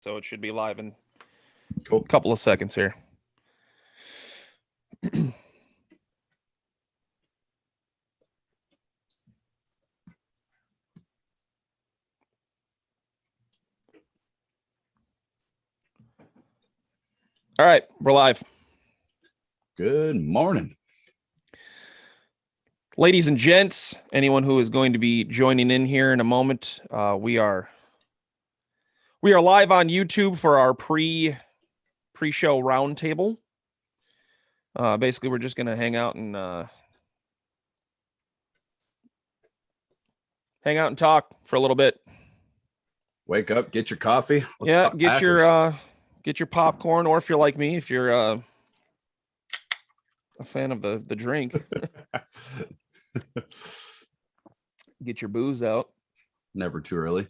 So it should be live in Cool. a couple of seconds here. All right, we're live. Good morning. Ladies and gents, anyone who is going to be joining in here in a moment, we are live on YouTube for our pre-show roundtable. Basically, we're just going to hang out and talk for a little bit. Wake up, get your coffee. Get your popcorn, or if you're like me, if you're a fan of the drink, get your booze out. Never too early.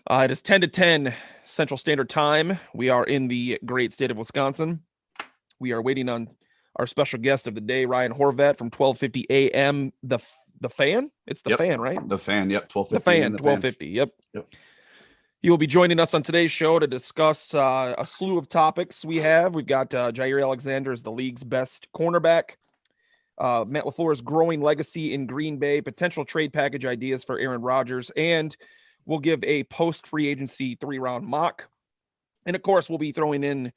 It is 10 to 10 Central Standard Time. We are in the great state of Wisconsin. We are waiting on our special guest of the day, Ryan Horvat from 12:50 a.m. The Fan? It's the Fan, right? The Fan, yep. 12:50. The Fan, 12:50, yep. He will be joining us on today's show to discuss a slew of topics we have. We've got Jair Alexander as the league's best cornerback. Matt LaFleur's growing legacy in Green Bay, potential trade package ideas for Aaron Rodgers, and we'll give a post-free agency 3-round mock. And, of course, we'll be throwing in,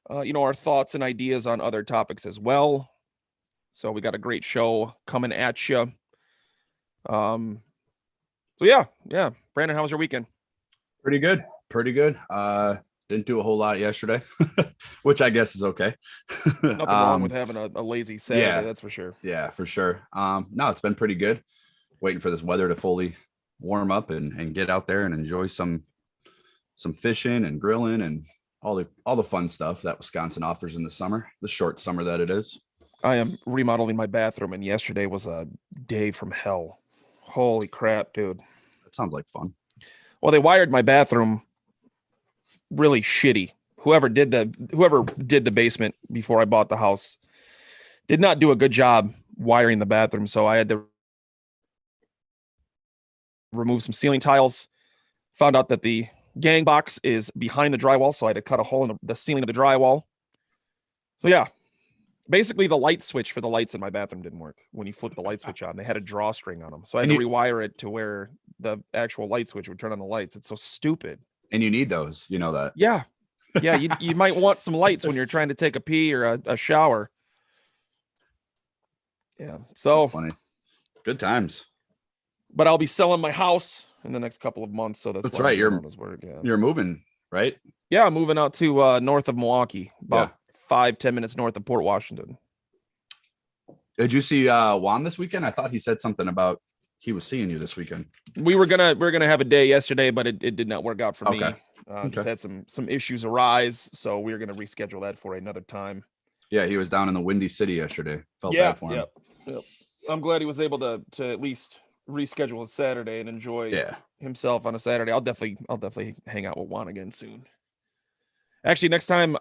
our thoughts and ideas on other topics as well. So we got a great show coming at you. Brandon, how was your weekend? Pretty good. Didn't do a whole lot yesterday, which I guess is okay. Nothing wrong with having a lazy Saturday, that's for sure. Yeah, for sure. No, it's been pretty good. Waiting for this weather to fully warm up and get out there and enjoy some fishing and grilling and all the fun stuff that Wisconsin offers in the summer, the short summer that it is. I am remodeling my bathroom, and yesterday was a day from hell. Holy crap, dude. That sounds like fun. Well, they wired my bathroom really shitty. Whoever did the basement before I bought the house did not do a good job wiring the bathroom, so I had to remove some ceiling tiles. Found out that the gang box is behind the drywall, so I had to cut a hole in the ceiling of the drywall. So yeah, basically the light switch for the lights in my bathroom didn't work. When you flip the light switch on, they had a drawstring on them, so I had to rewire it to where the actual light switch would turn on the lights. It's so stupid. And you need those, you know that. Yeah. You might want some lights when you're trying to take a pee or a shower. Yeah, so that's funny. Good times. But I'll be selling my house in the next couple of months, so that's right. You're moving, right? Yeah, I'm moving out to north of Milwaukee, about 5-10 minutes north of Port Washington. Did you see Juan this weekend? I thought he said something about he was seeing you this weekend. We were gonna have a day yesterday, but it did not work out for me. Just had some issues arise, so we were gonna reschedule that for another time. Yeah, he was down in the Windy City yesterday. Felt bad for him. Yep. I'm glad he was able to at least reschedule a Saturday and enjoy himself on a Saturday. I'll definitely hang out with Juan again soon. Actually, next time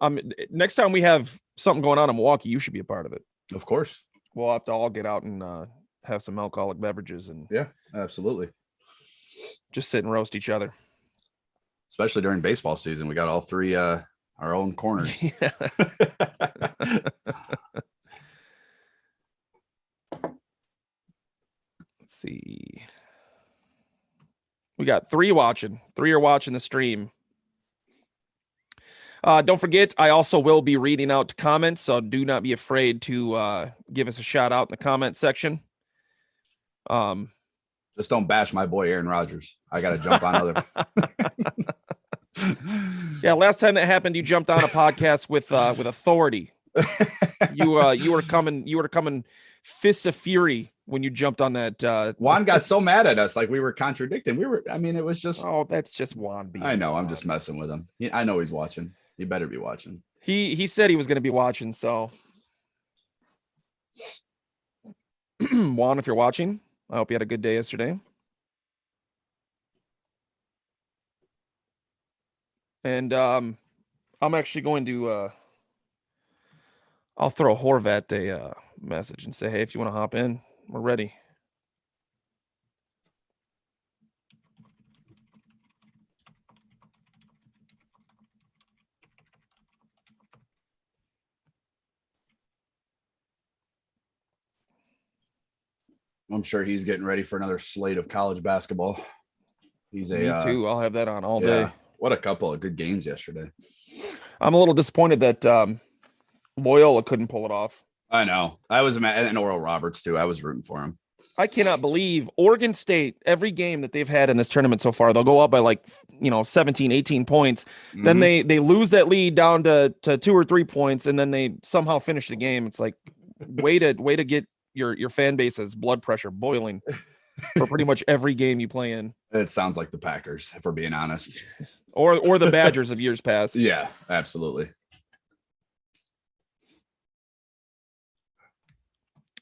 we have something going on in Milwaukee, you should be a part of it. Of course. We'll have to all get out and have some alcoholic beverages and absolutely. Just sit and roast each other. Especially during baseball season. We got all three our own corners. Let's see. We got 3 watching. 3 are watching the stream. Don't forget, I also will be reading out comments, so do not be afraid to give us a shout out in the comment section. Just don't bash my boy Aaron Rodgers. I got to jump on other. Yeah, last time that happened, you jumped on a podcast with authority. You were coming fists of fury when you jumped on that. Juan got so mad at us, like we were contradicting. It was just. Oh, that's just Juan. I know. I'm just messing with him. I know he's watching. He better be watching. He said he was going to be watching. So, Juan, if you're watching, I hope you had a good day yesterday. And I'm actually going to I'll throw Horvat a message and say, hey, if you want to hop in, we're ready. I'm sure he's getting ready for another slate of college basketball. He's Me too. I'll have that on all day. What a couple of good games yesterday. I'm a little disappointed that Loyola couldn't pull it off. I know. I was mad, and Oral Roberts too. I was rooting for him. I cannot believe Oregon State, every game that they've had in this tournament so far, they'll go up by 17, 18 points. Mm-hmm. Then they lose that lead down to 2 or 3 points, and then they somehow finish the game. It's like way to get your fan base's blood pressure boiling for pretty much every game you play in. It sounds like the Packers, if we're being honest. Or the Badgers of years past. Yeah, absolutely.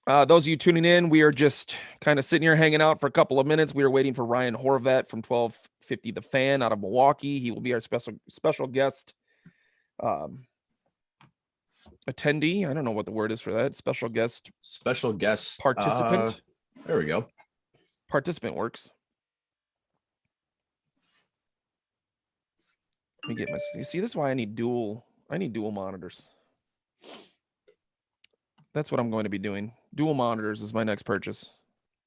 Those of you tuning in, we are just kind of sitting here hanging out for a couple of minutes. We are waiting for Ryan Horvat from 1250 The Fan out of Milwaukee. He will be our special guest attendee. I don't know what the word is for that. Special guest participant. There we go. Participant works. Let me get my. You see, this is why I need dual monitors. That's what I'm going to be doing. Dual monitors is my next purchase.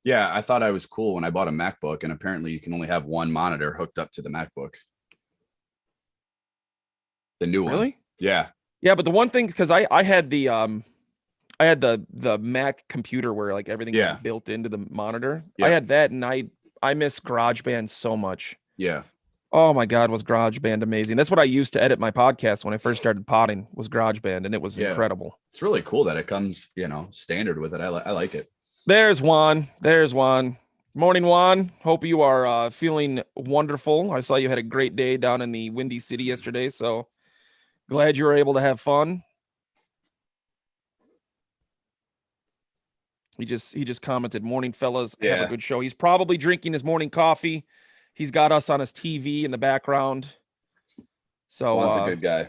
Yeah, I thought I was cool when I bought a MacBook, and apparently you can only have one monitor hooked up to the MacBook. The new one. Really? Yeah. Yeah, but the one thing, because I had the Mac computer where like everything was built into the monitor. Yeah. I had that, and I miss GarageBand so much. Yeah. Oh my God, was GarageBand amazing? That's what I used to edit my podcast when I first started potting, was GarageBand, and it was incredible. It's really cool that it comes, standard with it. I like it. There's Juan. Morning, Juan. Hope you are feeling wonderful. I saw you had a great day down in the Windy City yesterday, so glad you were able to have fun. He just commented, "Morning, fellas. Have a good show." He's probably drinking his morning coffee. He's got us on his TV in the background. So Juan's a good guy.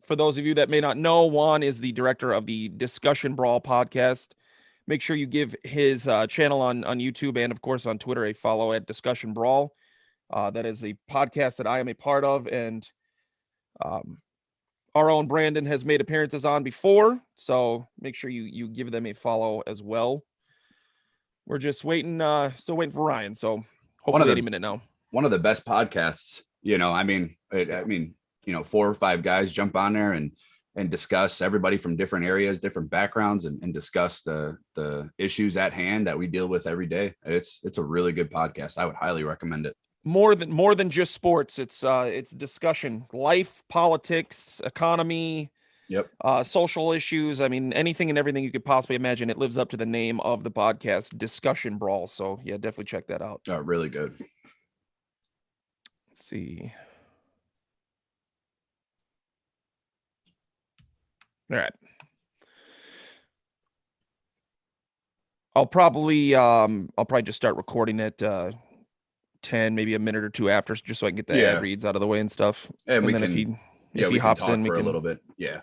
For those of you that may not know, Juan is the director of the Discussion Brawl podcast. Make sure you give his channel on YouTube and, of course, on Twitter a follow at Discussion Brawl. That is a podcast that I am a part of, and our own Brandon has made appearances on before. So make sure you give them a follow as well. We're just still waiting for Ryan. So hopefully any minute now. One of the best podcasts, 4 or 5 guys jump on there and discuss everybody from different areas, different backgrounds, and discuss the issues at hand that we deal with every day. It's a really good podcast. I would highly recommend it. More than just sports. It's discussion, life, politics, economy, social issues. I mean, anything and everything you could possibly imagine. It lives up to the name of the podcast, Discussion Brawl. So yeah, definitely check that out. Oh, really good. Let's see. All right. I'll probably just start recording at 10, maybe a minute or two after, just so I can get the ad reads out of the way and stuff. And then if he hops in, for a little bit. Yeah.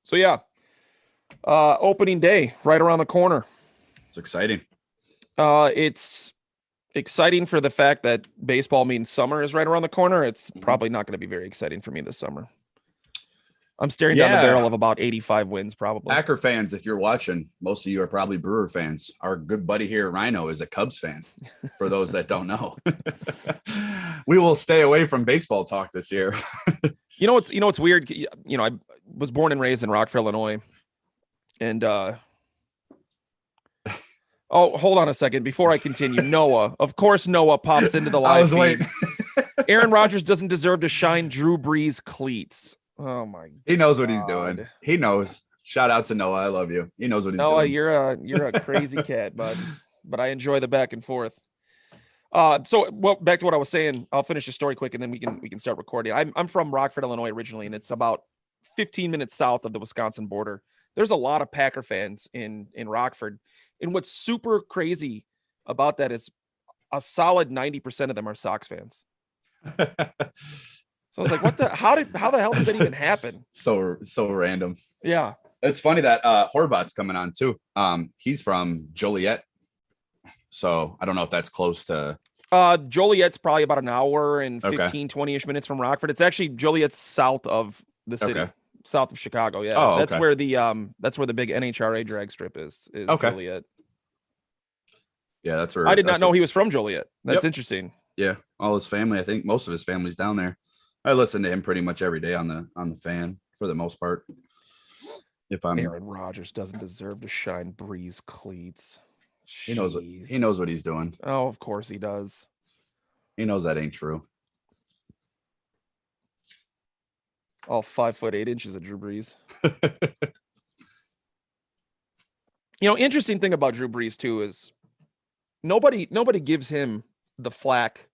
So yeah, opening day right around the corner. It's exciting. It's exciting for the fact that baseball means summer is right around the corner. It's probably not going to be very exciting for me this summer. I'm staring down the barrel of about 85 wins, probably. Packer fans, if you're watching, most of you are probably Brewer fans. Our good buddy here, Rhino, is a Cubs fan, for those that don't know. We will stay away from baseball talk this year. You know what's weird? I was born and raised in Rockford, Illinois. And oh, hold on a second. Before I continue, Noah. Of course, Noah pops into the live I was waiting. Aaron Rodgers doesn't deserve to shine Drew Brees cleats. Oh my God. He knows what he's doing. He knows. Shout out to Noah. I love you. He knows what he's doing. Noah, you're a crazy cat, bud. But I enjoy the back and forth. Back to what I was saying. I'll finish the story quick and then we can start recording. I'm from Rockford, Illinois originally, and it's about 15 minutes south of the Wisconsin border. There's a lot of Packer fans in Rockford. And what's super crazy about that is a solid 90% of them are Sox fans. So I was like, how the hell did that even happen? So random. Yeah. It's funny that Horvat's coming on too. He's from Joliet. So I don't know if that's close to Joliet's probably about an hour and Okay. 15, 20-ish minutes from Rockford. It's actually Joliet's south of the city, Okay. south of Chicago. Yeah, Oh, that's okay. where the big NHRA drag strip is Okay. Joliet. Yeah, that's where I did not know he was from Joliet. That's Yep. interesting. Yeah, all his family. I think most of his family's down there. I listen to him pretty much every day on the fan for the most part. If I'm, Aaron Rodgers doesn't deserve to shine Breeze cleats. he knows what he's doing. Oh, of course he does. He knows that ain't true. All 5'8" of Drew Brees. Interesting thing about Drew Brees too is nobody gives him the flack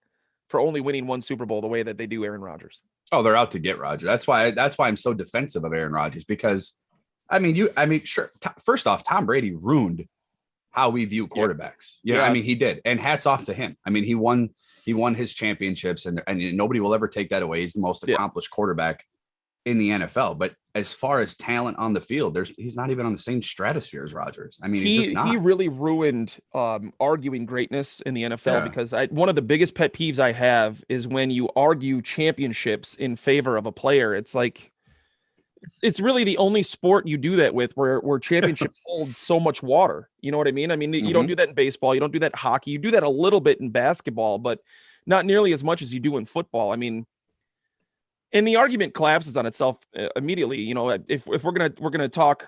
for only winning one Super Bowl the way that they do Aaron Rodgers. Oh, they're out to get Rodgers. That's why I'm so defensive of Aaron Rodgers, because sure. First off, Tom Brady ruined how we view quarterbacks. Yeah. I mean, he did. And hats off to him. I mean, he won his championships, and nobody will ever take that away. He's the most accomplished quarterback in the NFL. But as far as talent on the field, he's not even on the same stratosphere as Rodgers. I mean, he's just not. He really ruined arguing greatness in the NFL because one of the biggest pet peeves I have is when you argue championships in favor of a player. It's like, it's really the only sport you do that with where championships hold so much water. You know what I mean? I mean, you don't do that in baseball. You don't do that in hockey. You do that a little bit in basketball, but not nearly as much as you do in football. I mean, and the argument collapses on itself immediately. If we're gonna talk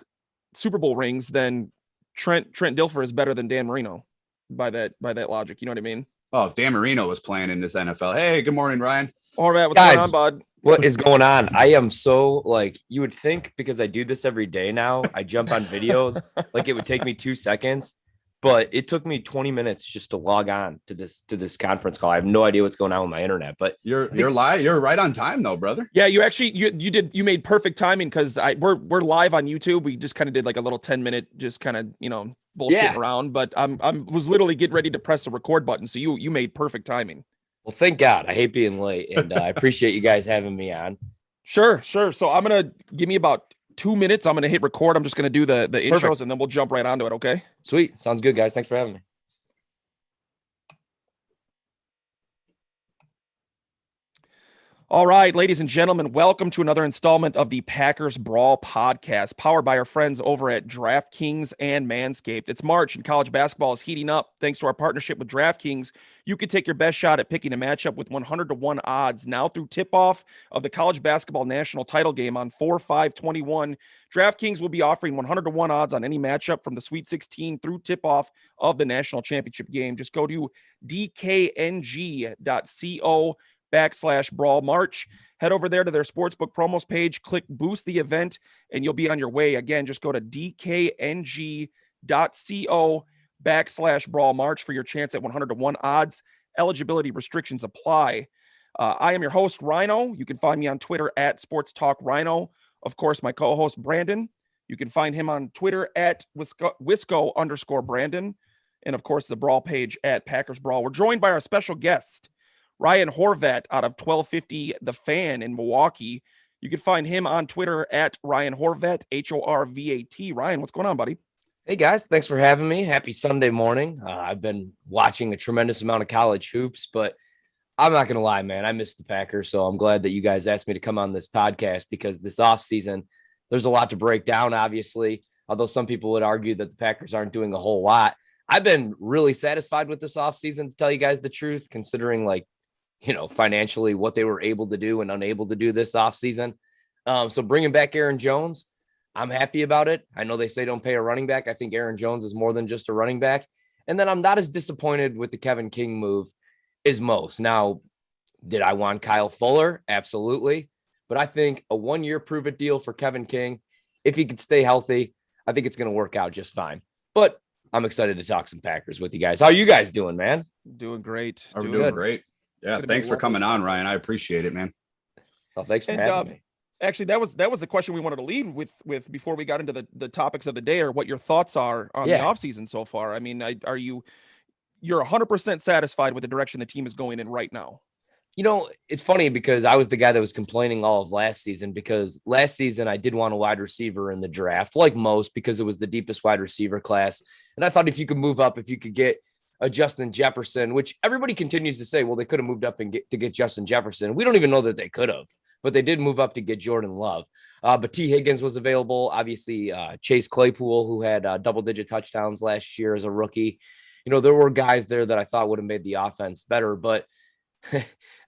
Super Bowl rings, then Trent Dilfer is better than Dan Marino by that logic. You know what I mean? Oh, if Dan Marino was playing in this NFL, hey, good morning, Ryan. All right, what's going on, bud? What is going on? I am so you would think, because I do this every day now, I jump on video, it would take me 2 seconds, but it took me 20 minutes just to log on to this conference call. I have no idea what's going on with my internet, but you're right on time though, brother. Yeah, you actually you made perfect timing, because we're live on YouTube. We just kind of did like a little 10-minute just kind of bullshit around, but I was literally getting ready to press the record button, so you made perfect timing. Well, thank God. I hate being late, and I appreciate you guys having me on. Sure. So I'm going to give me about 2 minutes. I'm going to hit record. I'm just going to do the intros, Perfect. and then we'll jump right onto it. Okay. Sweet. Sounds good, guys. Thanks for having me. All right, ladies and gentlemen, welcome to another installment of the Packers Brawl podcast, powered by our friends over at DraftKings and Manscaped. It's March, and college basketball is heating up. Thanks to our partnership with DraftKings, you can take your best shot at picking a matchup with 100-1 odds now through tip-off of the college basketball national title game on 4/5/21. DraftKings will be offering 100-1 odds on any matchup from the Sweet 16 through tip-off of the national championship game. Just go to dkng.co/Brawl March. Head over there to their sportsbook promos page, click boost the event, and you'll be on your way. Again, just go to dkng.co/Brawl March for your chance at 100-1 odds. Eligibility restrictions apply. I am your host, Rhino. You can find me on Twitter at Sports Talk Rhino. Of course, my co-host, Brandon. You can find him on Twitter at Wisco_Brandon. And of course, the Brawl page at Packers Brawl. We're joined by our special guest, Ryan Horvat, out of 1250 The Fan in Milwaukee. You can find him on Twitter at Ryan Horvat, Horvat. Ryan, what's going on, buddy? Hey, guys. Thanks for having me. Happy Sunday morning. I've been watching a tremendous amount of college hoops, but I'm not going to lie, man. I miss the Packers, so I'm glad that you guys asked me to come on this podcast, because this offseason, there's a lot to break down, obviously, although some people would argue that the Packers aren't doing a whole lot. I've been really satisfied with this offseason, to tell you guys the truth, considering financially what they were able to do and unable to do this offseason. So bringing back Aaron Jones, I'm happy about it. I know they say don't pay a running back. I think Aaron Jones is more than just a running back. And then I'm not as disappointed with the Kevin King move as most. Now, did I want Kyle Fuller? Absolutely. But I think a 1-year prove-it deal for Kevin King, if he could stay healthy, I think it's going to work out just fine. But I'm excited to talk some Packers with you guys. How are you guys doing, man? Doing great. We're doing great. Yeah, thanks for coming on, Ryan. I appreciate it, man. Well, thanks for having me. Actually, that was the question we wanted to lead with before we got into the topics of the day, or what your thoughts are on the offseason so far. I mean, you're 100% satisfied with the direction the team is going in right now? It's funny, because I was the guy that was complaining all of last season, because last season I did want a wide receiver in the draft, like most, because it was the deepest wide receiver class. And I thought if you could move up, if you could get a Justin Jefferson, which everybody continues to say, well, they could have moved up and get Justin Jefferson. We don't even know that they could have, but they did move up to get Jordan Love. But T. Higgins was available. Obviously, Chase Claypool, who had double-digit touchdowns last year as a rookie. There were guys there that I thought would have made the offense better, but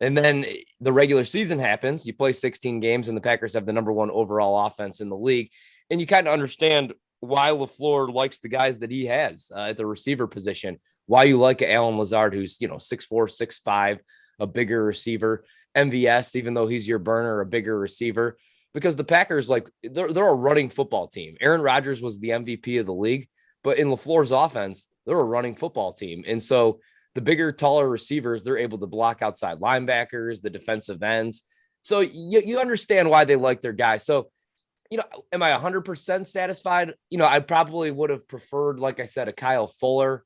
and then the regular season happens. You play 16 games, and the Packers have the number one overall offense in the league. And you kind of understand why LaFleur likes the guys that he has at the receiver position, why you like Alan Lazard, who's, 6'4", 6'5", a bigger receiver. MVS, even though he's your burner, a bigger receiver, because the Packers, they're a running football team. Aaron Rodgers was the MVP of the league, but in LaFleur's offense, they're a running football team. And so the bigger, taller receivers, they're able to block outside linebackers, the defensive ends. So you understand why they like their guys. So, am I 100% satisfied? I probably would have preferred, like I said, a Kyle Fuller.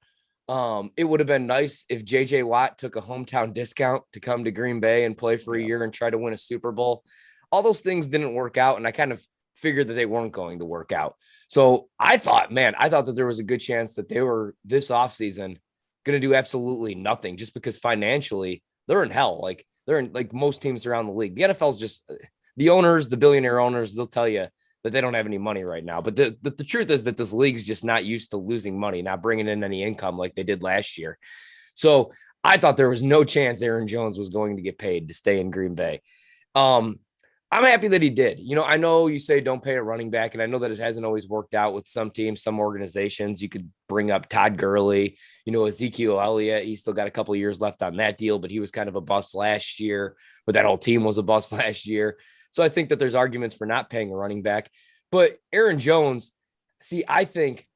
It would have been nice if JJ Watt took a hometown discount to come to Green Bay and play for a year and try to win a Super Bowl. All those things didn't work out, and I kind of figured that they weren't going to work out. So I thought that there was a good chance that they were this offseason going to do absolutely nothing, just because financially they're in hell. They're in most teams around the league. The NFL's just the owners, the billionaire owners, they'll tell you that they don't have any money right now. But the truth is that this league's just not used to losing money, not bringing in any income like they did last year. So I thought there was no chance Aaron Jones was going to get paid to stay in Green Bay. I'm happy that he did. I know you say don't pay a running back, and I know that it hasn't always worked out with some teams, some organizations. You could bring up Todd Gurley, Ezekiel Elliott. He's still got a couple of years left on that deal, but he was kind of a bust last year, but that whole team was a bust last year. So I think that there's arguments for not paying a running back. But Aaron Jones, I think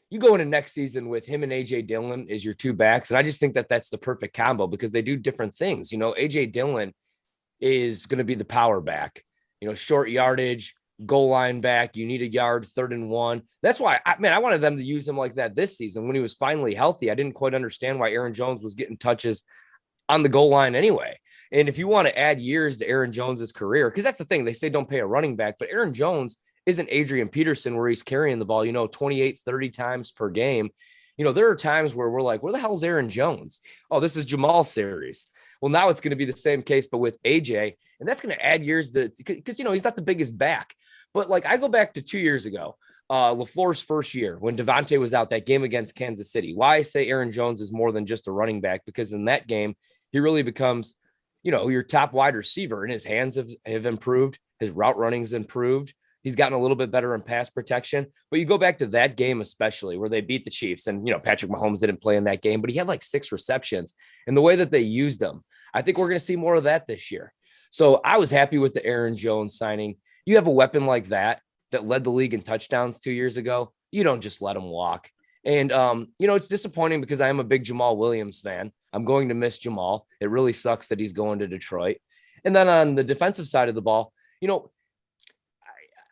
you go into next season with him and A.J. Dillon as your two backs, and I just think that that's the perfect combo because they do different things. A.J. Dillon is going to be the power back. Short yardage, goal line back. You need a yard, 3rd and 1. That's why, I wanted them to use him like that this season when he was finally healthy. I didn't quite understand why Aaron Jones was getting touches on the goal line anyway. And if you want to add years to Aaron Jones's career, because that's the thing, they say don't pay a running back, but Aaron Jones isn't Adrian Peterson where he's carrying the ball, 28, 30 times per game. There are times where we're like, where the hell's Aaron Jones? Oh, this is Jamal's series. Well, now it's going to be the same case, but with AJ, and that's going to add years because, he's not the biggest back. But I go back to 2 years ago, LaFleur's first year when Devontae was out, that game against Kansas City. Why I say Aaron Jones is more than just a running back, because in that game, he really becomes, your top wide receiver, and his hands have improved. His route running's improved. He's gotten a little bit better in pass protection, but you go back to that game, especially where they beat the Chiefs, and, Patrick Mahomes didn't play in that game, but he had 6 receptions, and the way that they used him, I think we're going to see more of that this year. So I was happy with the Aaron Jones signing. You have a weapon like that led the league in touchdowns 2 years ago. You don't just let him walk. And, it's disappointing because I am a big Jamal Williams fan. I'm going to miss Jamal. It really sucks that he's going to Detroit. And then on the defensive side of the ball,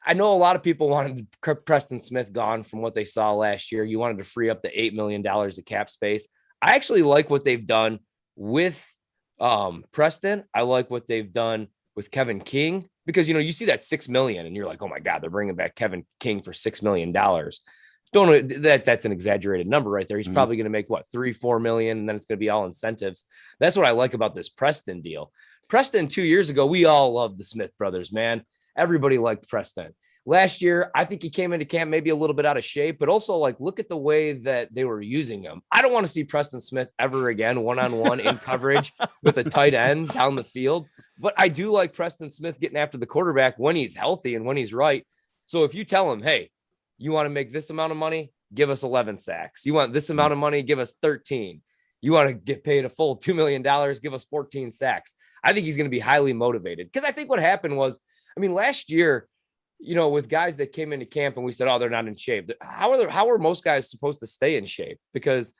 I know a lot of people wanted Preston Smith gone from what they saw last year. You wanted to free up the $8 million of cap space. I actually like what they've done with Preston. I like what they've done with Kevin King because, you see that $6 million and you're like, oh my God, they're bringing back Kevin King for $6 million. That's an exaggerated number right there. He's probably going to make $3-4 million, and then it's going to be all incentives. That's what I like about this Preston deal. Preston 2 years ago, we all loved the Smith brothers, man. Everybody liked Preston. Last year, I think he came into camp maybe a little bit out of shape, but also look at the way that they were using him. I don't want to see Preston Smith ever again, one-on-one in coverage with a tight end down the field. But I do like Preston Smith getting after the quarterback when he's healthy and when he's right. So if you tell him, hey, you want to make this amount of money, give us 11 sacks. You want this amount of money, give us 13. You want to get paid a full $2 million, give us 14 sacks. I think he's going to be highly motivated because I think what happened was, last year, with guys that came into camp and we said, oh, they're not in shape. How are most guys supposed to stay in shape? Because,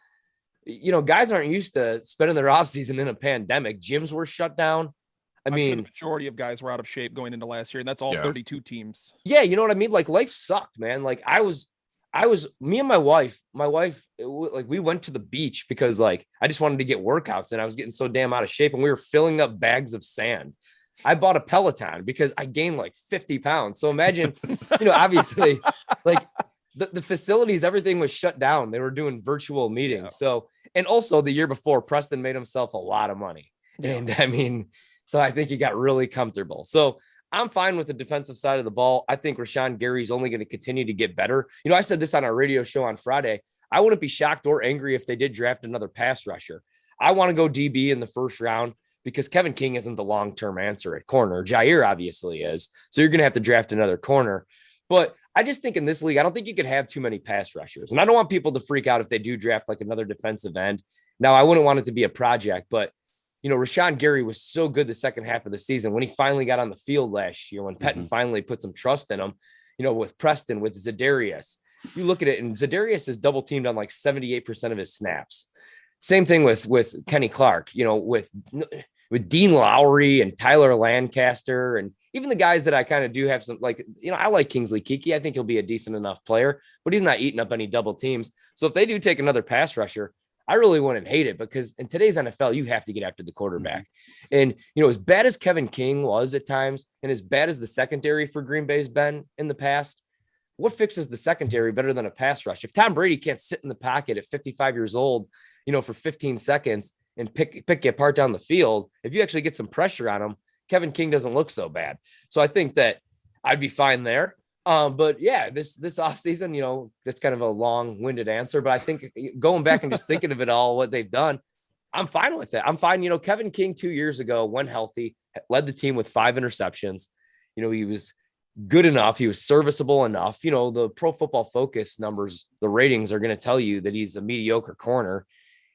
guys aren't used to spending their offseason in a pandemic. Gyms were shut down. I'm sure the majority of guys were out of shape going into last year, and that's all 32 teams. Yeah, you know what I mean? Life sucked, man. Me and my wife, we went to the beach because I just wanted to get workouts and I was getting so damn out of shape and we were filling up bags of sand. I bought a Peloton because I gained 50 pounds. So imagine, obviously the facilities, everything was shut down. They were doing virtual meetings. Yeah. So, and also the year before, Preston made himself a lot of money. Yeah. And I mean, so I think he got really comfortable. So I'm fine with the defensive side of the ball. I think Rashawn Gary's only going to continue to get better. You know, I said this on our radio show on Friday. I wouldn't be shocked or angry if they did draft another pass rusher. I want to go DB in the first round because Kevin King isn't the long-term answer at corner. Jair obviously is. So you're going to have to draft another corner. But I just think in this league, I don't think you could have too many pass rushers. And I don't want people to freak out if they do draft like another defensive end. Now, I wouldn't want it to be a project, but you know, Rashawn Gary was so good the second half of the season when he finally got on the field last year, when Pettin finally put some trust in him, you know, with Preston, with Zadarius. You look at it, and Zadarius is double teamed on like 78% of his snaps. Same thing with Kenny Clark, you know, with Dean Lowry and Tyler Lancaster, and even the guys that I kind of do have some, like, you know, I like Kingsley Keke. I think he'll be a decent enough player, but he's not eating up any double teams. So if they do take another pass rusher, I really wouldn't hate it, because in today's NFL, you have to get after the quarterback. And, you know, as bad as Kevin King was at times, and as bad as the secondary for Green Bay's been in the past, what fixes the secondary better than a pass rush? If Tom Brady can't sit in the pocket at 55 years old, you know, for 15 seconds and pick you apart down the field, if you actually get some pressure on him, Kevin King doesn't look so bad. So I think that I'd be fine there. But yeah, this offseason, you know, that's kind of a long-winded answer, but I think going back and just thinking of it all, what they've done, I'm fine with it. I'm fine. You know, Kevin King 2 years ago, when healthy, led the team with 5 interceptions. You know, he was good enough. He was serviceable enough. You know, the Pro Football Focus numbers, the ratings are going to tell you that he's a mediocre corner,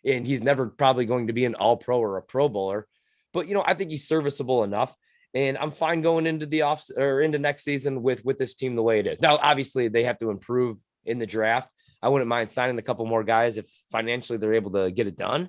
and he's never probably going to be an all-pro or a Pro Bowler. But, you know, I think he's serviceable enough. And I'm fine going into the into next season with this team the way it is. Now, obviously, they have to improve in the draft. I wouldn't mind signing a couple more guys if financially they're able to get it done.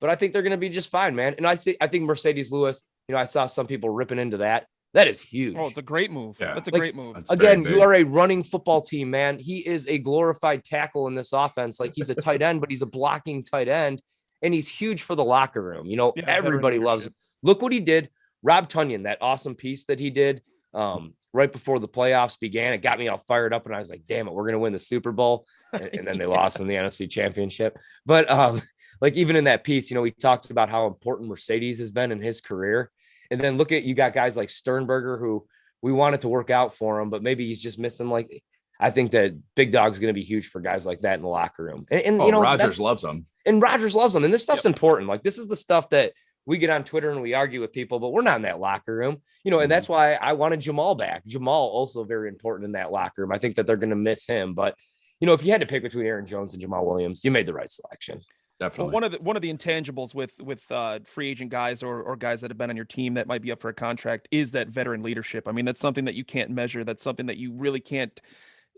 But I think they're going to be just fine, man. And I think Mercedes Lewis, you know, I saw some people ripping into that. That is huge. Oh, it's a great move. Yeah. That's a great move. Again, you are a running football team, man. He is a glorified tackle in this offense. Like, he's a tight end, but he's a blocking tight end. And he's huge for the locker room. You know, everybody loves him. Look what he did. Rob Tunyon, that awesome piece that he did right before the playoffs began, it got me all fired up, and I was like, damn it, we're going to win the Super Bowl. And then they lost in the NFC Championship. But like, even in that piece, you know, we talked about how important Mercedes has been in his career. And then look at, you got guys like Sternberger, who we wanted to work out for him, but maybe he's just missing. Like, I think that Big Dog's going to be huge for guys like that in the locker room. And you know, Rodgers loves them. And Rodgers loves them. And this stuff's important. Like, this is the stuff that we get on Twitter and we argue with people, but we're not in that locker room, you know, and that's why I wanted Jamal back. Jamal also very important in that locker room. I think that they're going to miss him, but you know, if you had to pick between Aaron Jones and Jamal Williams, you made the right selection. Definitely. Well, one of the intangibles with free agent guys or guys that have been on your team that might be up for a contract is that veteran leadership. I mean, that's something that you can't measure. That's something that you really can't,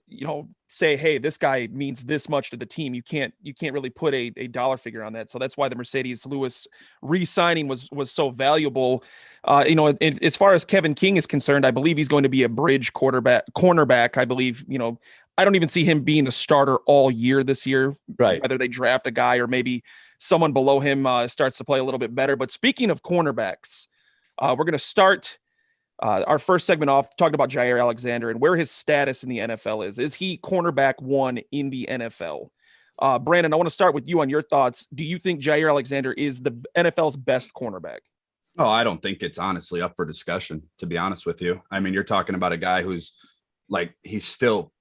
you know, say, hey, this guy means this much to the team. You can't really put a dollar figure on that. So that's why the Mercedes Lewis re-signing was so valuable. You know, as far as Kevin King is concerned, I believe he's going to be a bridge cornerback. I believe, you know, I don't even see him being the starter all year this year, right? Whether they draft a guy or maybe someone below him starts to play a little bit better. But speaking of cornerbacks, we're going to start our first segment off talking about Jair Alexander and where his status in the NFL is. Is he cornerback 1 in the NFL? Brandon, I want to start with you on your thoughts. Do you think Jair Alexander is the NFL's best cornerback? Oh, I don't think it's honestly up for discussion, to be honest with you. I mean, you're talking about a guy who's like, he's still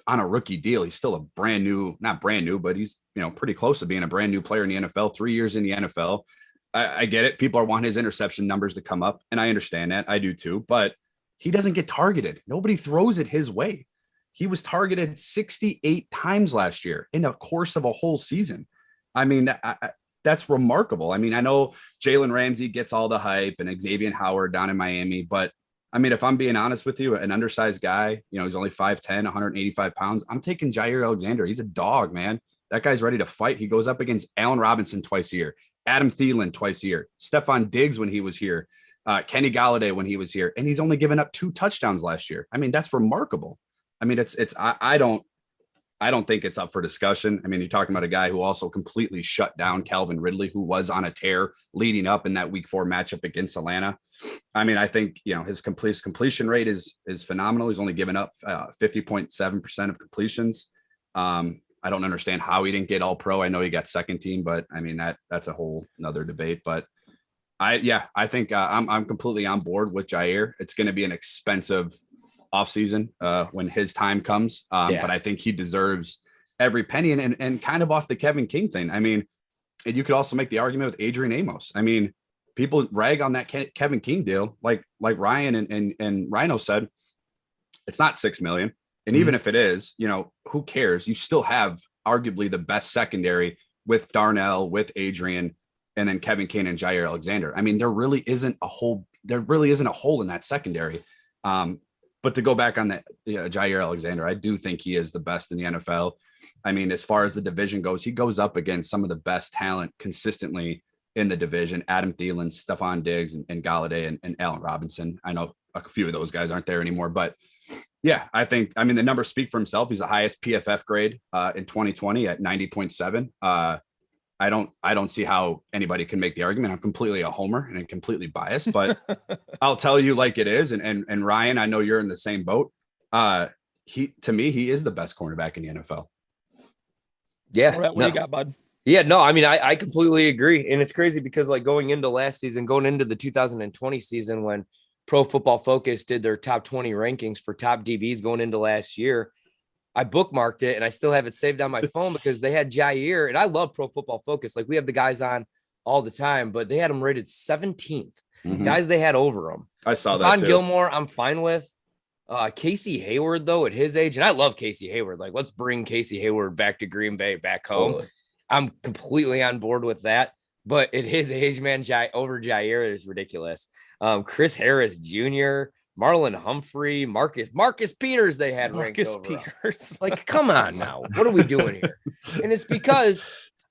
on a rookie deal. He's still a brand new, not brand new, but he's, you know, pretty close to being a brand new player in the NFL, 3 years in the NFL. I get it. People are wanting his interception numbers to come up, and I understand that. I do too, but he doesn't get targeted. Nobody throws it his way. He was targeted 68 times last year in the course of a whole season. I mean, that's remarkable. I mean, I know Jalen Ramsey gets all the hype and Xavier Howard down in Miami, but I mean, if I'm being honest with you, an undersized guy, you know, he's only 5'10", 185 pounds. I'm taking Jair Alexander. He's a dog, man. That guy's ready to fight. He goes up against Allen Robinson twice a year, Adam Thielen twice a year, Stephon Diggs when he was here, Kenny Galladay when he was here, and he's only given up 2 touchdowns last year. I mean, that's remarkable. I mean, I don't think it's up for discussion. I mean, you're talking about a guy who also completely shut down Calvin Ridley, who was on a tear leading up in that week 4 matchup against Atlanta. I mean, I think, you know, his completion rate is phenomenal. He's only given up 50.7% of completions. I don't understand how he didn't get all pro. I know he got second team, but I mean, that's a whole nother debate. But I think I'm completely on board with Jair. It's going to be an expensive offseason when his time comes. But I think he deserves every penny, and kind of off the Kevin King thing. I mean, and you could also make the argument with Adrian Amos. I mean, people rag on that Kevin King deal, like Ryan and Rhino said, it's not $6 million. And even if it is, who cares? You still have arguably the best secondary with Darnell, with Adrian, and then Kevin King and Jair Alexander. I mean, there really isn't a hole in that secondary. But to go back on that, Jair Alexander, I do think he is the best in the NFL. I mean, as far as the division goes, he goes up against some of the best talent consistently in the division. Adam Thielen, Stephon Diggs, and Galladay and Allen Robinson. I know a few of those guys aren't there anymore, but yeah, the numbers speak for himself. He's the highest PFF grade in 2020 at 90.7. I don't see how anybody can make the argument. I'm completely a homer and completely biased, but I'll tell you like it is. And Ryan, I know you're in the same boat. He is the best cornerback in the NFL. Yeah. What do you got, bud? Yeah, no, I mean, I completely agree. And it's crazy because like going into last season, going into the 2020 season, when Pro Football Focus did their top 20 rankings for top DBs going into last year, I bookmarked it and I still have it saved on my phone because they had Jair, and I love Pro Football Focus. Like we have the guys on all the time, but they had him rated 17th. Guys they had over him. I saw that too. Gilmore, I'm fine with. Casey Hayward, though, at his age, and I love Casey Hayward. Like, let's bring Casey Hayward back to Green Bay, back home. Totally. I'm completely on board with that. But at his age, man, over Jair is ridiculous. Chris Harris Jr., Marlon Humphrey, Marcus Peters, they had Marcus ranked over. Peters. Like, come on now. What are we doing here? And it's because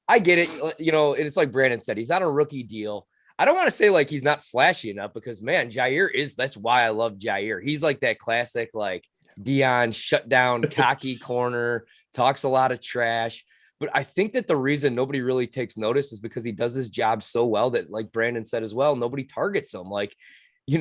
I get it. It's like Brandon said, he's on a rookie deal. I don't want to say like he's not flashy enough because, man, that's why I love Jair. He's like that classic, like Dion shut down, cocky corner, talks a lot of trash. But I think that the reason nobody really takes notice is because he does his job so well that, like Brandon said as well, nobody targets him. Like, he's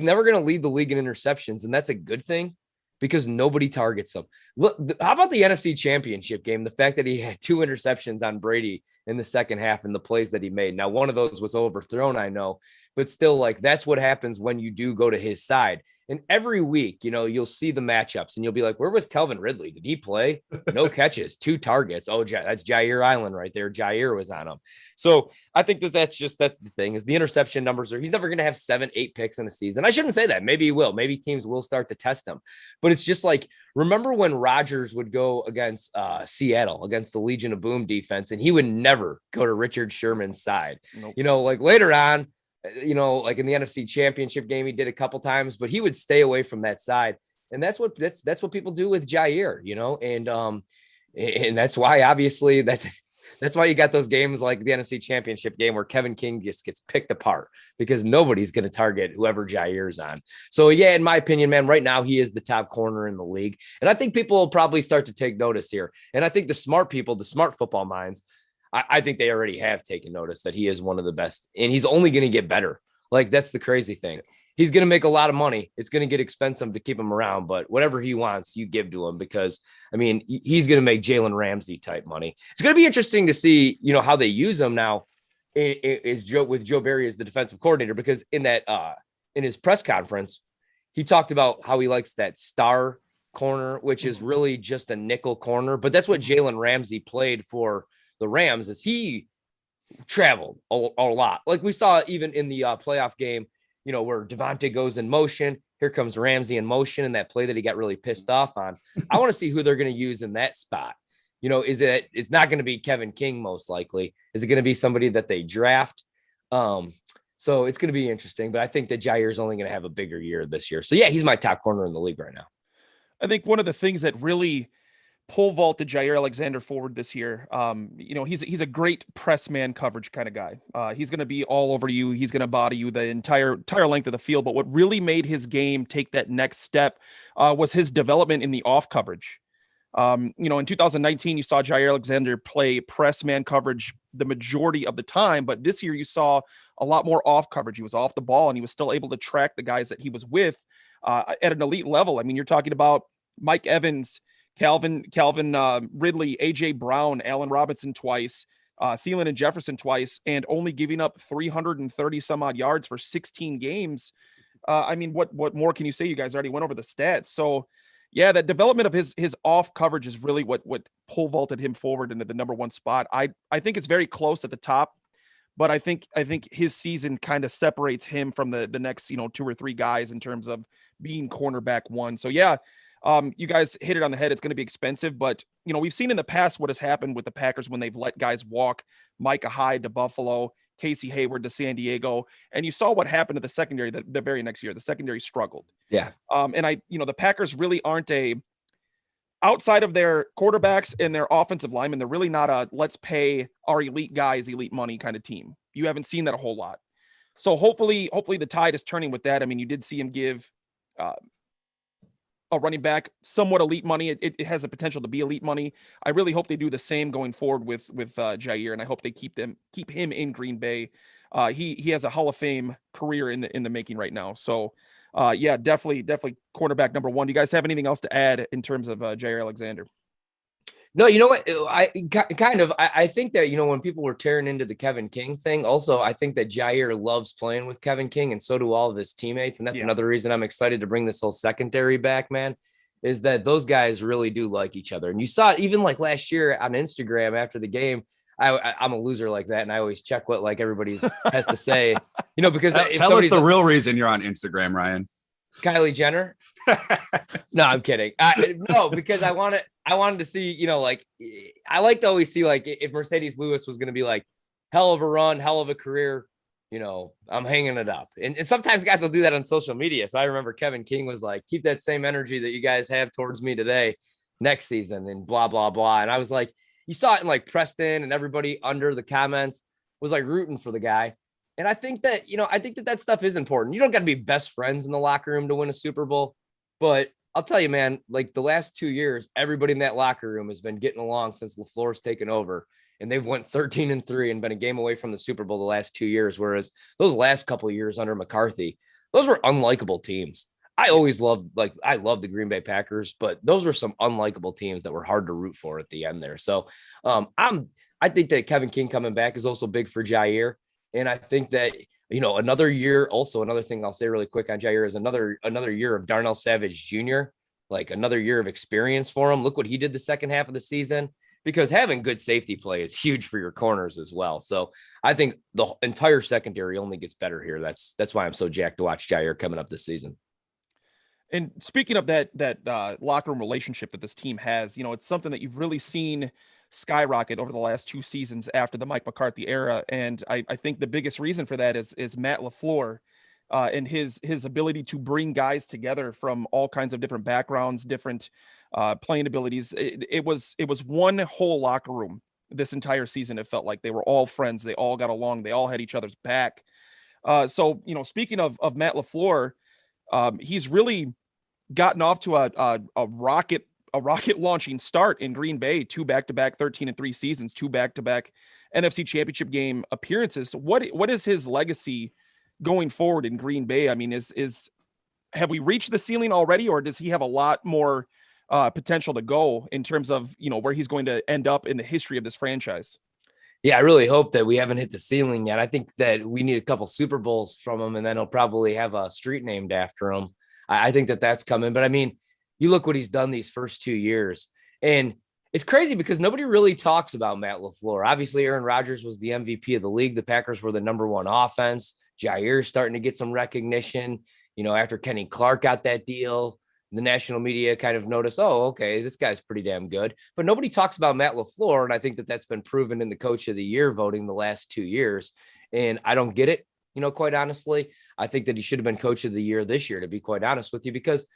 never going to lead the league in interceptions, and that's a good thing because nobody targets him. Look, how about the NFC Championship game? The fact that he had 2 interceptions on Brady in the second half and the plays that he made. Now, one of those was overthrown, I know, but still, like, that's what happens when you do go to his side. And every week, you'll see the matchups and you'll be like, where was Calvin Ridley? Did he play? No catches, 2 targets. Oh, that's Jair Island right there. Jair was on him. So I think that's the thing is the interception numbers he's never going to have 7-8 picks in a season. I shouldn't say that. Maybe he will. Maybe teams will start to test him. But it's just like, remember when Rodgers would go against Seattle, against the Legion of Boom defense, and he would never go to Richard Sherman's side. Nope. Like later on, like in the NFC Championship game, he did a couple times, but he would stay away from that side. And that's what people do with Jair, and that's why obviously that's why you got those games like the NFC Championship game where Kevin King just gets picked apart because nobody's going to target whoever Jair's on. So yeah, in my opinion, man, right now he is the top corner in the league. And I think people will probably start to take notice here. And I think the smart people, the smart football minds, I think they already have taken notice that he is one of the best, and he's only going to get better. Like, that's the crazy thing. He's going to make a lot of money. It's going to get expensive to keep him around, but whatever he wants, you give to him because, he's going to make Jalen Ramsey type money. It's going to be interesting to see, how they use him now with Joe Barry as the defensive coordinator, because in his press conference, he talked about how he likes that star corner, which is really just a nickel corner, but that's what Jalen Ramsey played for the Rams, is he traveled a lot. Like we saw even in the playoff game, where Devontae goes in motion, here comes Ramsey in motion, and that play that he got really pissed off on. I want to see who they're going to use in that spot. It's not going to be Kevin King, most likely. Is it going to be somebody that they draft? So it's going to be interesting, but I think that Jair is only going to have a bigger year this year. So yeah, he's my top corner in the league right now. I think one of the things that really pole vaulted Jair Alexander forward this year. He's a great press man coverage kind of guy. He's going to be all over you. He's going to body you the entire length of the field. But what really made his game take that next step was his development in the off coverage. In 2019, you saw Jair Alexander play press man coverage the majority of the time, but this year you saw a lot more off coverage. He was off the ball and he was still able to track the guys that he was with at an elite level. You're talking about Mike Evans Calvin Ridley, AJ Brown, Allen Robinson twice, Thielen and Jefferson twice, and only giving up 330 some odd yards for 16 games. I mean, what more can you say? You guys already went over the stats. So yeah, that development of his off coverage is really what pole vaulted him forward into the number one spot. I think it's very close at the top, but I think his season kind of separates him from the next, 2 or 3 guys in terms of being cornerback one. So yeah, you guys hit it on the head. It's going to be expensive, but we've seen in the past what has happened with the Packers when they've let guys walk. Micah Hyde to Buffalo, Casey Hayward to San Diego, and you saw what happened to the secondary the very next year. The secondary struggled. Yeah. And the Packers really aren't outside of their quarterbacks and their offensive linemen, they're really not a let's pay our elite guys elite money kind of team. You haven't seen that a whole lot. So hopefully the tide is turning with that. I mean, you did see him give a running back somewhat elite money. It has the potential to be elite money. I really hope they do the same going forward with Jair, and I hope they keep him in Green Bay. He has a Hall of Fame career in the making right now. So yeah, definitely cornerback number one. Do you guys have anything else to add in terms of Jair Alexander? No, you know what? I think that, when people were tearing into the Kevin King thing, also, I think that Jair loves playing with Kevin King, and so do all of his teammates. And that's another reason I'm excited to bring this whole secondary back, man, is that those guys really do like each other. And you saw it even like last year on Instagram after the game. I'm a loser like that, and I always check what like everybody's has to say, because tell us the real reason you're on Instagram, Ryan. Kylie Jenner. No, I'm kidding. No, because I wanted to see, I like to always see like if Mercedes Lewis was going to be like hell of a run, hell of a career, I'm hanging it up. And sometimes guys will do that on social media. So I remember Kevin King was like, keep that same energy that you guys have towards me today, next season, and blah, blah, blah. And I was like, you saw it in like Preston, and everybody under the comments was like rooting for the guy. And I think that, that stuff is important. You don't got to be best friends in the locker room to win a Super Bowl. But I'll tell you, man, like the last 2 years, everybody in that locker room has been getting along since LaFleur's taken over. And they've went 13-3 and been a game away from the Super Bowl the last 2 years. Whereas those last couple of years under McCarthy, those were unlikable teams. I love the Green Bay Packers, but those were some unlikable teams that were hard to root for at the end there. So I think that Kevin King coming back is also big for Jair. And I think that, another year, also another thing I'll say really quick on Jair is another year of Darnell Savage Jr., like another year of experience for him. Look what he did the second half of the season, because having good safety play is huge for your corners as well. So I think the entire secondary only gets better here. That's why I'm so jacked to watch Jair coming up this season. And speaking of that locker room relationship that this team has, it's something that you've really seen skyrocket over the last 2 seasons after the Mike McCarthy era. And I think the biggest reason for that is Matt LaFleur and his ability to bring guys together from all kinds of different backgrounds, different playing abilities. It was one whole locker room this entire season. It felt like they were all friends. They all got along. They all had each other's back. So, speaking of Matt LaFleur, he's really gotten off to a rocket launching start in Green Bay, 2 back-to-back 13-3 seasons, 2 back-to-back NFC Championship game appearances. What is his legacy going forward in Green Bay? I mean, have we reached the ceiling already, or does he have a lot more potential to go in terms of, where he's going to end up in the history of this franchise? Yeah, I really hope that we haven't hit the ceiling yet. I think that we need a couple Super Bowls from him, and then he'll probably have a street named after him. I think that that's coming. But I mean, you look what he's done these first 2 years, and it's crazy because nobody really talks about Matt LaFleur. Obviously, Aaron Rodgers was the MVP of the league. The Packers were the number 1 offense. Jair's starting to get some recognition. After Kenny Clark got that deal, the national media kind of noticed, oh, okay, this guy's pretty damn good. But nobody talks about Matt LaFleur, and I think that that's been proven in the Coach of the Year voting the last 2 years. And I don't get it, quite honestly. I think that he should have been Coach of the Year this year, to be quite honest with you, because,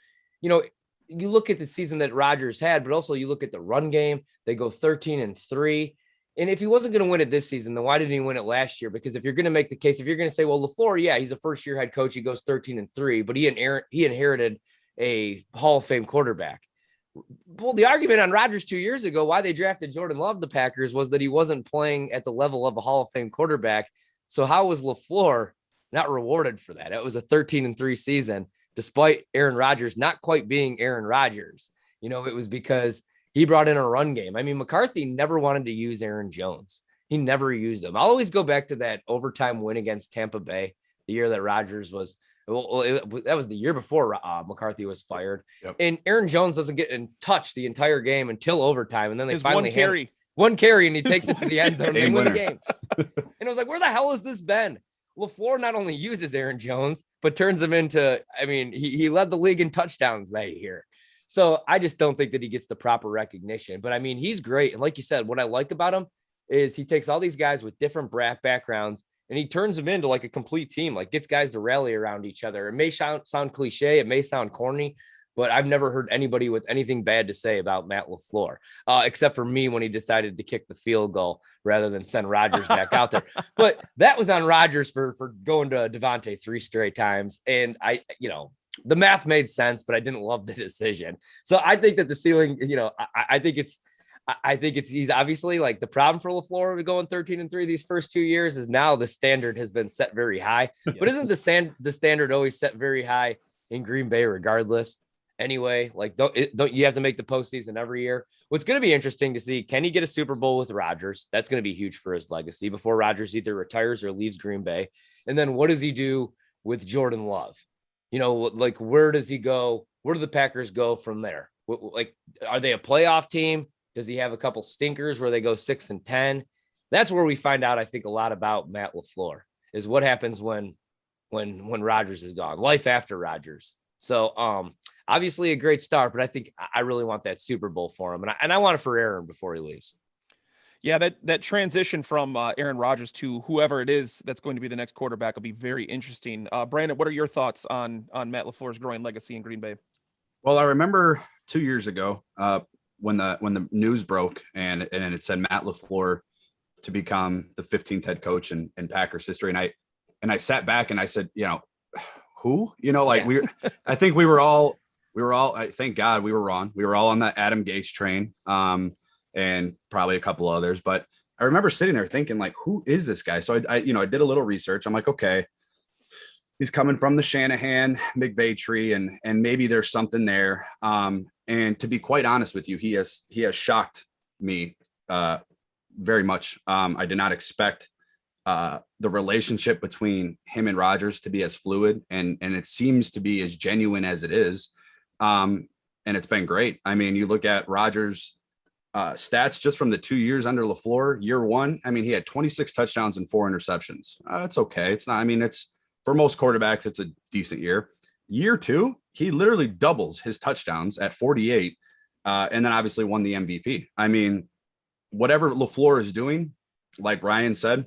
you look at the season that Rodgers had, but also you look at the run game. They go 13-3. And if he wasn't going to win it this season, then why didn't he win it last year? Because if you're going to make the case, if you're going to say, well, LaFleur, yeah, he's a first-year head coach. He goes 13-3, but he inherited a Hall of Fame quarterback. Well, the argument on Rodgers 2 years ago, why they drafted Jordan Love, the Packers, was that he wasn't playing at the level of a Hall of Fame quarterback. So how was LaFleur not rewarded for that? It was a 13-3 season, despite Aaron Rodgers not quite being Aaron Rodgers. It was because He brought in a run game. I mean, McCarthy never wanted to use Aaron Jones. He never used him. I'll always go back to that overtime win against Tampa Bay, the year that Rodgers was. That was the year before McCarthy was fired. Yep. And Aaron Jones doesn't get in touch the entire game until overtime. And then they finally one carry and he takes it to the end zone and they win the game. And it was like, where the hell has this been? LaFleur not only uses Aaron Jones, but turns him into, I mean, he led the league in touchdowns that year. So I just don't think that he gets the proper recognition. But I mean, he's great. And like you said, what I like about him is he takes all these guys with different backgrounds and he turns them into like a complete team, like gets guys to rally around each other. It may sound cliche, it may sound corny, but I've never heard anybody with anything bad to say about Matt LaFleur, except for me when he decided to kick the field goal rather than send Rodgers back out there. But that was on Rodgers for going to Devontae 3 straight times. And the math made sense, but I didn't love the decision. So I think that the ceiling, I think he's obviously like the problem for LaFleur going 13-3 these first 2 years is now the standard has been set very high. Yes. But isn't the standard always set very high in Green Bay regardless? Anyway, like don't you have to make the postseason every year? What's going to be interesting to see, can he get a Super Bowl with Rodgers? That's going to be huge for his legacy before Rodgers either retires or leaves Green Bay. And then what does he do with Jordan Love? Like where does he go? Where do the Packers go from there? Like, are they a playoff team? Does he have a couple stinkers where they go 6-10? That's where we find out, I think, a lot about Matt LaFleur is what happens when Rodgers is gone, life after Rodgers. So obviously a great start, but I think I really want that Super Bowl for him. And I want it for Aaron before he leaves. Yeah, that transition from Aaron Rodgers to whoever it is that's going to be the next quarterback will be very interesting. Brandon, what are your thoughts on Matt LaFleur's growing legacy in Green Bay? Well, I remember 2 years ago when the news broke and it said Matt LaFleur to become the 15th head coach in Packers history. And I sat back and I said, who? I think we were all, thank God we were wrong. We were all on that Adam Gase train. And probably a couple others, but I remember sitting there thinking like, who is this guy? So I did a little research. I'm like, okay, he's coming from the Shanahan McVay tree and maybe there's something there. And to be quite honest with you, he has shocked me very much. I did not expect the relationship between him and Rodgers to be as fluid and it seems to be as genuine as it is. And it's been great. I mean, you look at Rodgers' stats just from the 2 years under LaFleur. Year one, I mean, he had 26 touchdowns and 4 interceptions. It's okay. It's not, I mean, it's for most quarterbacks, it's a decent year. Year two, he literally doubles his touchdowns at 48. And then obviously won the MVP. I mean, whatever LaFleur is doing, like Ryan said,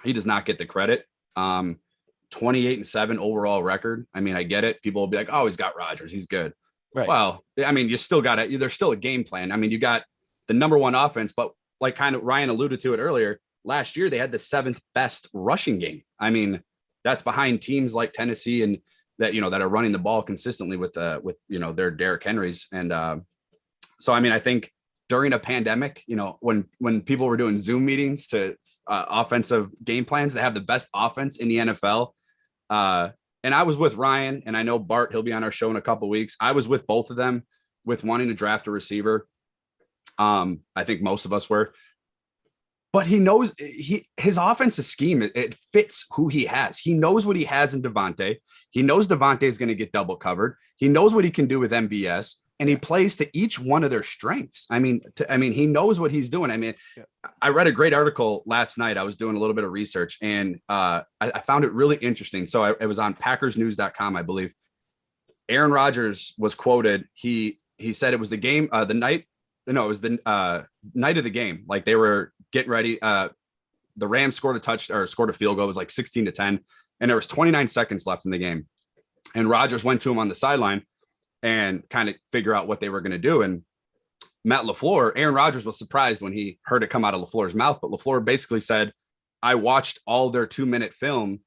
he does not get the credit. 28-7 overall record. I mean, I get it. People will be like, oh, he's got Rodgers. He's good. Right. Well, I mean, you still got it. There's still a game plan. I mean, you got the number one offense, but like kind of Ryan alluded to it earlier, last year they had the 7th best rushing game. I mean, that's behind teams like Tennessee and that, that are running the ball consistently with their Derrick Henrys. And so, I mean, I think during a pandemic, when people were doing Zoom meetings to offensive game plans to have the best offense in the NFL. And I was with Ryan and I know Bart, he'll be on our show in a couple of weeks. I was with both of them with wanting to draft a receiver. I think most of us were, but he knows his offensive scheme, it fits who he has. He knows what he has in Devontae. He knows Devontae is going to get double covered. He knows what he can do with MVS and he plays to each one of their strengths. I mean, he knows what he's doing. I mean, I read a great article last night. I was doing a little bit of research and I found it really interesting. So it was on packersnews.com, I believe. Aaron Rodgers was quoted. He said it was the game, the night of the game. Like they were getting ready. The Rams scored a field goal. It was like 16-10. And there was 29 seconds left in the game. And Rodgers went to him on the sideline and kind of figure out what they were going to do. And Matt LaFleur, Aaron Rodgers was surprised when he heard it come out of LaFleur's mouth, but LaFleur basically said, I watched all their 2-minute film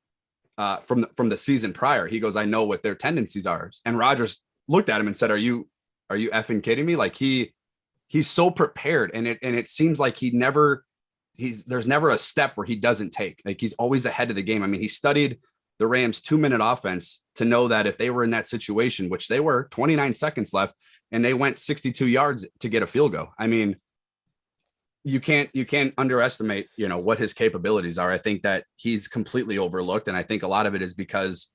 from the season prior. He goes, I know what their tendencies are. And Rodgers looked at him and said, are you effing kidding me? Like he's so prepared. And it seems like there's never a step where he doesn't take. Like he's always ahead of the game. I mean, he studied the Rams 2-minute offense to know that if they were in that situation, which they were, 29 seconds left, and they went 62 yards to get a field goal. I mean, you can't underestimate, what his capabilities are. I think that he's completely overlooked. And I think a lot of it is because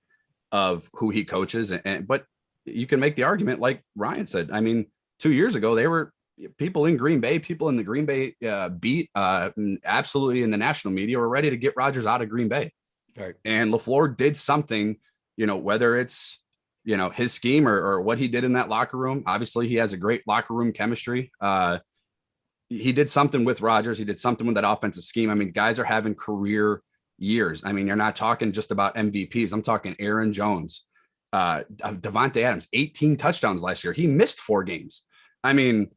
of who he coaches. But you can make the argument, like Ryan said, I mean, 2 years ago, they were people in Green Bay, people in the Green Bay beat, absolutely in the national media were ready to get Rodgers out of Green Bay. Right. And LaFleur did something, whether it's, his scheme or what he did in that locker room. Obviously he has a great locker room chemistry. He did something with Rodgers. He did something with that offensive scheme. I mean, guys are having career years. I mean, you're not talking just about MVPs. I'm talking Aaron Jones, Devontae Adams, 18 touchdowns last year. He missed 4 games. I mean,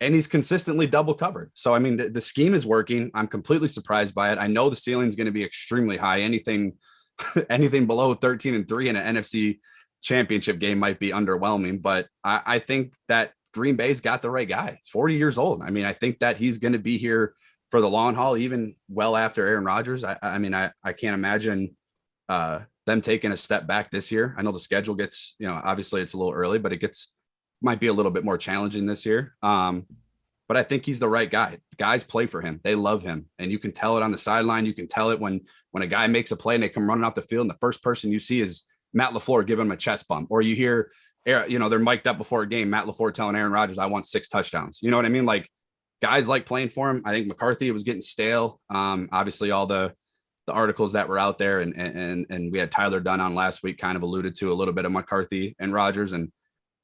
and he's consistently double covered. So, I mean, the scheme is working. I'm completely surprised by it. I know the ceiling is going to be extremely high. Anything below 13-3 in an NFC championship game might be underwhelming, but I think that Green Bay's got the right guy. He's 40 years old. I mean, I think that he's going to be here for the long haul, even well after Aaron Rodgers. I mean, I can't imagine them taking a step back this year. I know the schedule gets, obviously it's a little early, but might be a little bit more challenging this year. But I think he's the right guy. Guys play for him. They love him. And you can tell it on the sideline. You can tell it when a guy makes a play and they come running off the field and the first person you see is Matt LaFleur giving him a chest bump, or you hear, they're mic'd up before a game, Matt LaFleur telling Aaron Rodgers, I want 6 touchdowns. You know what I mean? Like, guys like playing for him. I think McCarthy was getting stale. Obviously all the articles that were out there and we had Tyler Dunn on last week kind of alluded to a little bit of McCarthy and Rodgers. And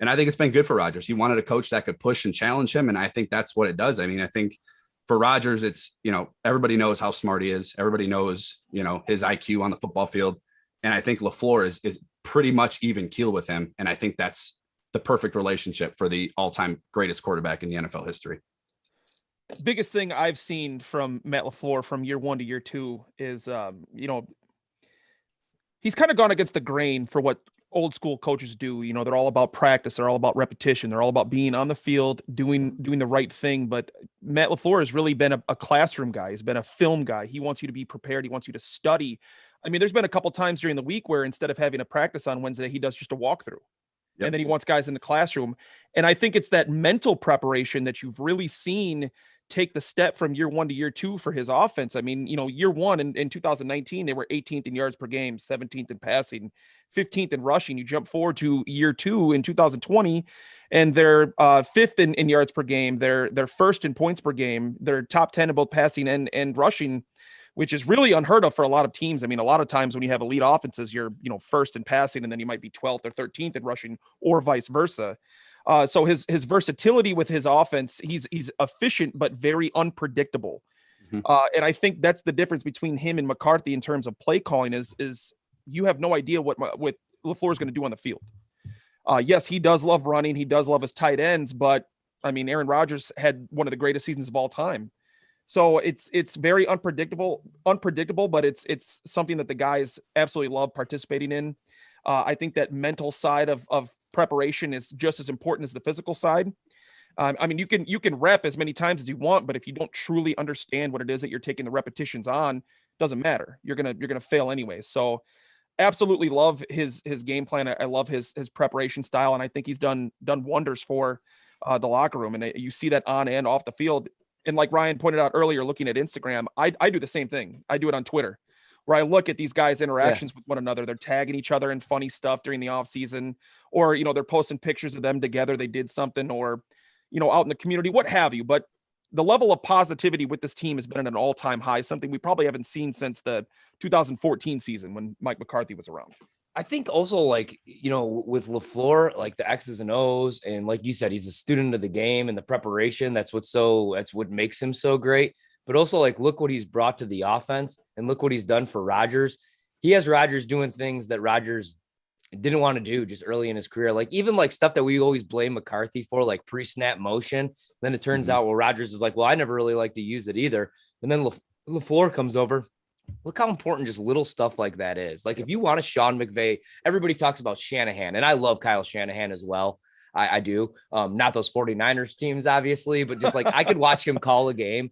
I think it's been good for Rodgers. He wanted a coach that could push and challenge him. And I think that's what it does. I mean, I think for Rodgers, it's, everybody knows how smart he is. Everybody knows, his IQ on the football field. And I think LaFleur is pretty much even keel with him. And I think that's the perfect relationship for the all-time greatest quarterback in the NFL history. Biggest thing I've seen from Matt LaFleur from year 1 to year 2 is, he's kind of gone against the grain for what old school coaches do. They're all about practice. They're all about repetition. They're all about being on the field, doing the right thing. But Matt LaFleur has really been a classroom guy. He's been a film guy. He wants you to be prepared. He wants you to study. I mean, there's been a couple times during the week where instead of having a practice on Wednesday, he does just a walkthrough. Yep. And then he wants guys in the classroom. And I think it's that mental preparation that you've really seen take the step from year 1 to year 2 for his offense. I mean, year 1 in 2019, they were 18th in yards per game, 17th in passing, 15th in rushing. You jump forward to year 2 in 2020, and they're 5th in yards per game. They're first in points per game. They're top 10 in both passing and rushing, which is really unheard of for a lot of teams. I mean, a lot of times when you have elite offenses, you're, first in passing, and then you might be 12th or 13th in rushing, or vice versa. So his versatility with his offense, he's efficient, but very unpredictable. Mm-hmm. And I think that's the difference between him and McCarthy in terms of play calling is you have no idea what LaFleur is going to do on the field. Yes, he does love running. He does love his tight ends, but I mean, Aaron Rodgers had one of the greatest seasons of all time. So it's very unpredictable, but it's something that the guys absolutely love participating in. I think that mental side of preparation is just as important as the physical side. I mean, you can rep as many times as you want, but if you don't truly understand what it is that you're taking the repetitions on, doesn't matter. You're gonna fail anyway. So, absolutely love his game plan. I love his preparation style, and I think he's done wonders for the locker room. And you see that on and off the field. And like Ryan pointed out earlier, looking at Instagram, I do the same thing. I do it on Twitter, where I look at these guys' interactions with one another. They're tagging each other in funny stuff during the off season, or, they're posting pictures of them together. They did something, or, out in the community, what have you. But the level of positivity with this team has been at an all-time high, something we probably haven't seen since the 2014 season when Mike McCarthy was around. I think also, with LaFleur, like the X's and O's, and like you said, he's a student of the game and the preparation. That's what makes him so great. But also, look what he's brought to the offense, and look what he's done for Rodgers. He has Rodgers doing things that Rodgers didn't want to do just early in his career. Even stuff that we always blame McCarthy for, like pre-snap motion. Then it turns out, Rodgers is like, well, I never really like to use it either. And then LaFleur comes over. Look how important just little stuff like that is. If you want a Sean McVay, everybody talks about Shanahan, and I love Kyle Shanahan as well. I do. Not those 49ers teams, obviously, but just I could watch him call a game.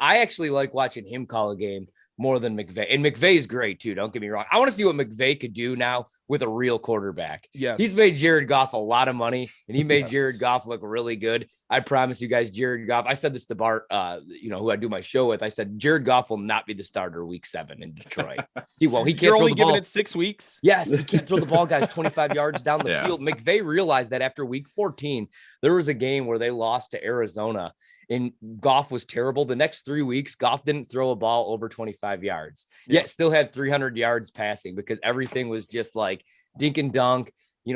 I actually like watching him call a game more than McVay. And McVay's great too. Don't get me wrong. I want to see what McVay could do now with a real quarterback. Yes. He's made Jared Goff a lot of money, and he made Yes. Jared Goff look really good. I promise you guys, Jared Goff, I said this to Bart, who I do my show with. I said, Jared Goff will not be the starter week 7 in Detroit. He won't. He can't You're throw only the giving ball. it 6 weeks. Yes, he can't throw the ball, guys, 25 yards down the field. McVay realized that after week 14, there was a game where they lost to Arizona and Goff was terrible. The next 3 weeks, Goff didn't throw a ball over 25 yards, yet still had 300 yards passing because everything was just like dink and dunk,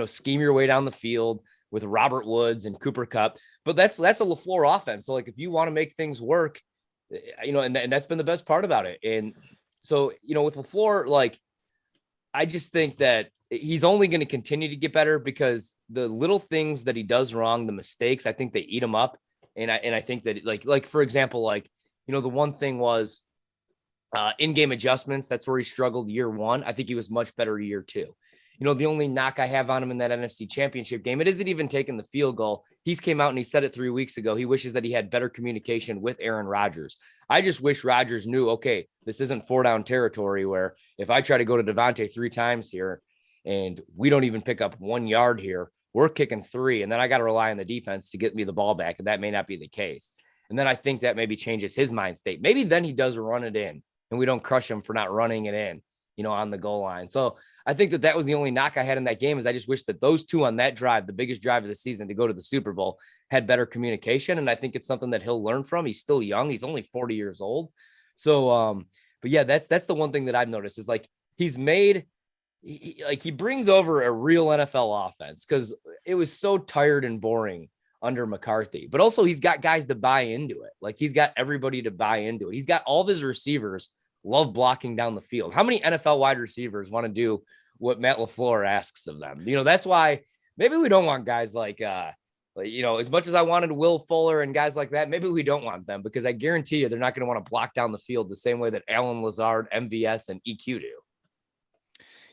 scheme your way down the field with Robert Woods and Cooper Kupp. But that's a LaFleur offense. So like, if you want to make things work, and that's been the best part about it. And so, with LaFleur, like, I just think that he's only going to continue to get better because the little things that he does wrong, the mistakes, I think they eat him up. And I think that like, for example, the one thing was in-game adjustments. That's where he struggled year 1. I think he was much better year 2. The only knock I have on him in that NFC Championship game, it isn't even taking the field goal. He's came out and he said it 3 weeks ago. He wishes that he had better communication with Aaron Rodgers. I just wish Rodgers knew, okay, this isn't 4-down territory where if I try to go to Devontae 3 times here and we don't even pick up 1 yard here, we're kicking 3. And then I got to rely on the defense to get me the ball back. And that may not be the case. And then I think that maybe changes his mind state. Maybe then he does run it in and we don't crush him for not running it in, on the goal line. So I think that was the only knock I had in that game is I just wish that those two on that drive, the biggest drive of the season to go to the Super Bowl, had better communication. And I think it's something that he'll learn from. He's still young. He's only 40 years old. So, but yeah, that's the one thing that I've noticed is like, he's made, he brings over a real NFL offense because it was so tired and boring under McCarthy, but also he's got guys to buy into it. Like he's got everybody to buy into it. He's got all of his receivers love blocking down the field. How many NFL wide receivers want to do what Matt LaFleur asks of them? That's why maybe we don't want guys like, as much as I wanted Will Fuller and guys like that, maybe we don't want them because I guarantee you they're not going to want to block down the field the same way that Allen Lazard, MVS, and EQ do.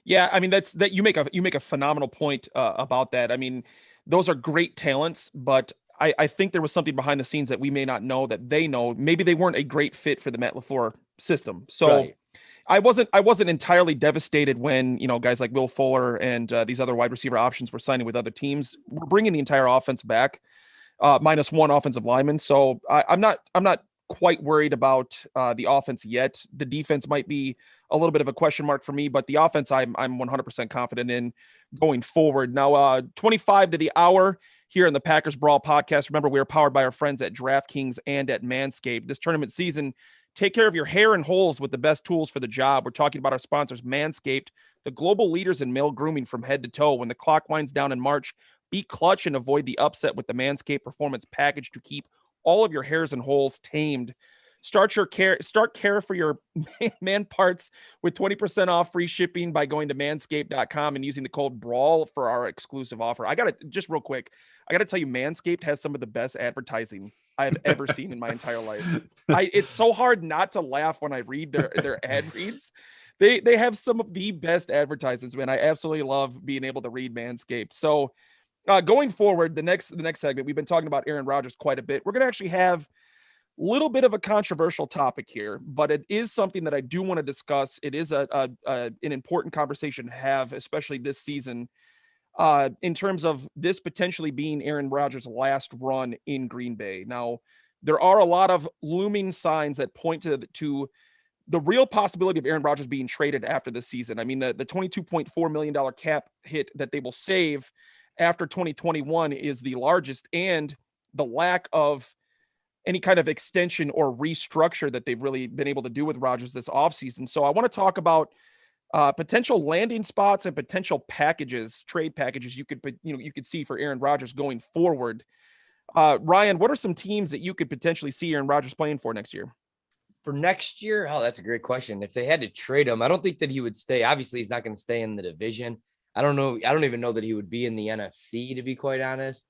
Yeah, I mean you make a phenomenal point about that. I mean, those are great talents, but I think there was something behind the scenes that we may not know that they know. Maybe they weren't a great fit for the Matt LaFleur system. So right. I wasn't entirely devastated when guys like Will Fuller and these other wide receiver options were signing with other teams. We're bringing the entire offense back, minus one offensive lineman. So I'm not quite worried about the offense yet. The defense might be a little bit of a question mark for me, but the offense I'm 100% confident in going forward. Now, 25 to the hour here in the Packers Brawl podcast. Remember, we are powered by our friends at DraftKings and at Manscaped. This tournament season, take care of your hair and holes with the best tools for the job. We're talking about our sponsors, Manscaped, the global leaders in male grooming from head to toe. When the clock winds down in March, be clutch and avoid the upset with the Manscaped Performance Package to keep all of your hairs and holes tamed. Start care for your man parts with 20% off free shipping by going to manscaped.com and using the code BRAWL for our exclusive offer. I got to tell you, Manscaped has some of the best advertising I have ever seen in my entire life. It's so hard not to laugh when I read their ad reads. They have some of the best advertisements, man. I absolutely love being able to read Manscaped. So going forward, the next segment, we've been talking about Aaron Rodgers quite a bit. We're going to actually have a little bit of a controversial topic here, but it is something that I do want to discuss. It is an important conversation to have, especially this season, in terms of this potentially being Aaron Rodgers' last run in Green Bay. Now, there are a lot of looming signs that point to the real possibility of Aaron Rodgers being traded after this season. I mean, the $22.4 million cap hit that they will save after 2021 is the largest, and the lack of any kind of extension or restructure that they've really been able to do with Rodgers this offseason. So I want to talk about potential landing spots and potential trade packages you could see for Aaron Rodgers going forward. Ryan, what are some teams that you could potentially see Aaron Rodgers playing for next year? For next year? Oh, that's a great question. If they had to trade him, I don't think that he would stay. Obviously, he's not going to stay in the division. I don't know. I don't even know that he would be in the NFC, to be quite honest.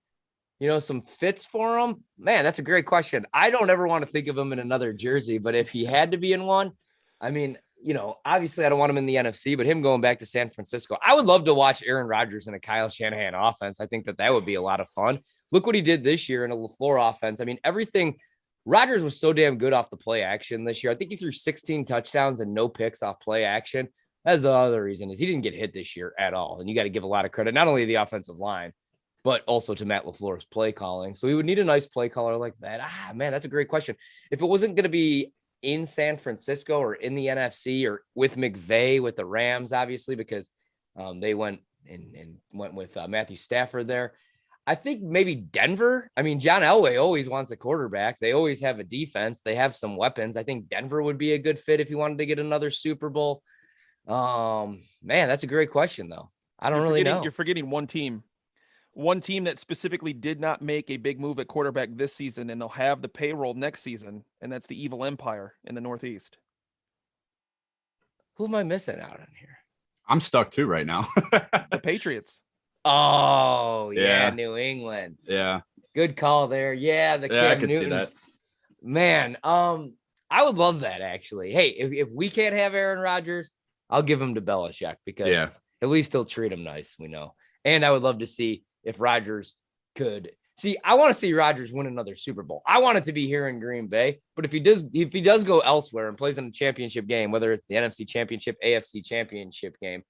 Some fits for him, man, that's a great question. I don't ever want to think of him in another jersey, but if he had to be in one, I mean, obviously I don't want him in the NFC, but him going back to San Francisco, I would love to watch Aaron Rodgers in a Kyle Shanahan offense. I think that would be a lot of fun. Look what he did this year in a LaFleur offense. I mean, everything Rodgers was so damn good off the play action this year. I think he threw 16 touchdowns and no picks off play action. That's the other reason is he didn't get hit this year at all. And you got to give a lot of credit, not only to the offensive line, but also to Matt LaFleur's play calling. So we would need a nice play caller like that. Man, that's a great question. If it wasn't going to be in San Francisco or in the NFC or with McVay, with the Rams, obviously, because they went with Matthew Stafford there. I think maybe Denver. I mean, John Elway always wants a quarterback. They always have a defense. They have some weapons. I think Denver would be a good fit if you wanted to get another Super Bowl. Man, that's a great question, though. I don't really know. You're forgetting one team that specifically did not make a big move at quarterback this season, and they'll have the payroll next season, and that's the Evil Empire in the Northeast. Who am I missing out on here? I'm stuck too right now. The Patriots. Oh, yeah, New England. Yeah. Good call there. Yeah, I can see that. Man, I would love that, actually. Hey, if we can't have Aaron Rodgers, I'll give him to Belichick because at least he'll treat him nice, we know. And I would love to see if Rodgers could see. I want to see Rodgers win another Super Bowl. I want it to be here in Green Bay, but if he does go elsewhere and plays in a championship game, whether it's the NFC Championship, AFC Championship game,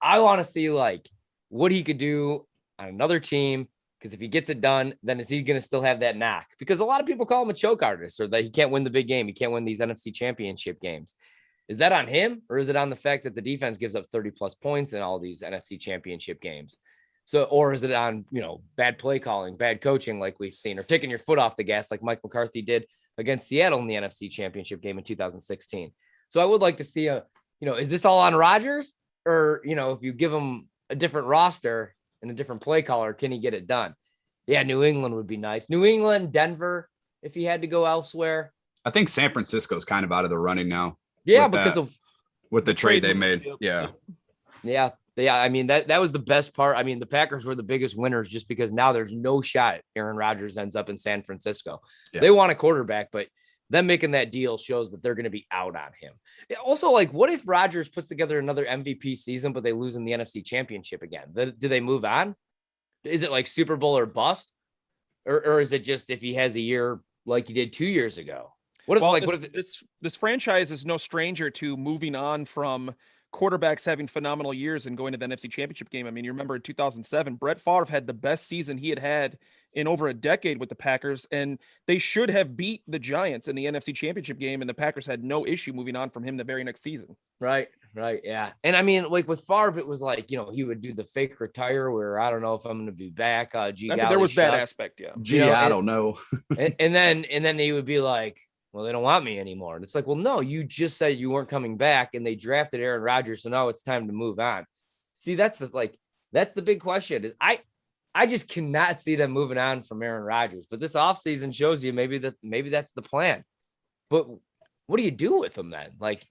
I want to see like what he could do on another team. Because if he gets it done, then is he going to still have that knock? Because a lot of people call him a choke artist or that he can't win the big game. He can't win these NFC Championship games. Is that on him, or is it on the fact that the defense gives up 30 plus points in all these NFC Championship games? So, or is it on, bad play calling, bad coaching like we've seen, or taking your foot off the gas like Mike McCarthy did against Seattle in the NFC Championship game in 2016? So I would like to see is this all on Rodgers, or, if you give him a different roster and a different play caller, can he get it done? Yeah, New England would be nice. New England, Denver, if he had to go elsewhere. I think San Francisco's kind of out of the running now. Yeah, because of the trade they made. Yeah. I mean, that was the best part. I mean, the Packers were the biggest winners just because now there's no shot Aaron Rodgers ends up in San Francisco. Yeah. They want a quarterback, but them making that deal shows that they're going to be out on him. Also, like, what if Rodgers puts together another MVP season, but they lose in the NFC Championship again? Do they move on? Is it like Super Bowl or bust? Or is it just if he has a year like he did 2 years ago? This franchise is no stranger to moving on from quarterbacks having phenomenal years and going to the NFC Championship game. I mean, you remember in 2007, Brett Favre had the best season he had in over a decade with the Packers, and they should have beat the Giants in the NFC Championship game, and the Packers had no issue moving on from him the very next season. Right, yeah. And I mean, like with Favre, it was like, he would do the fake retire where I don't know if I'm going to be back. There was that aspect, yeah. I don't know. and then he would be like, well, they don't want me anymore. And it's like, well, no, you just said you weren't coming back and they drafted Aaron Rodgers. So now it's time to move on. See, that's the big question is I just cannot see them moving on from Aaron Rodgers, but this offseason shows you maybe that's the plan, but what do you do with him then? Like,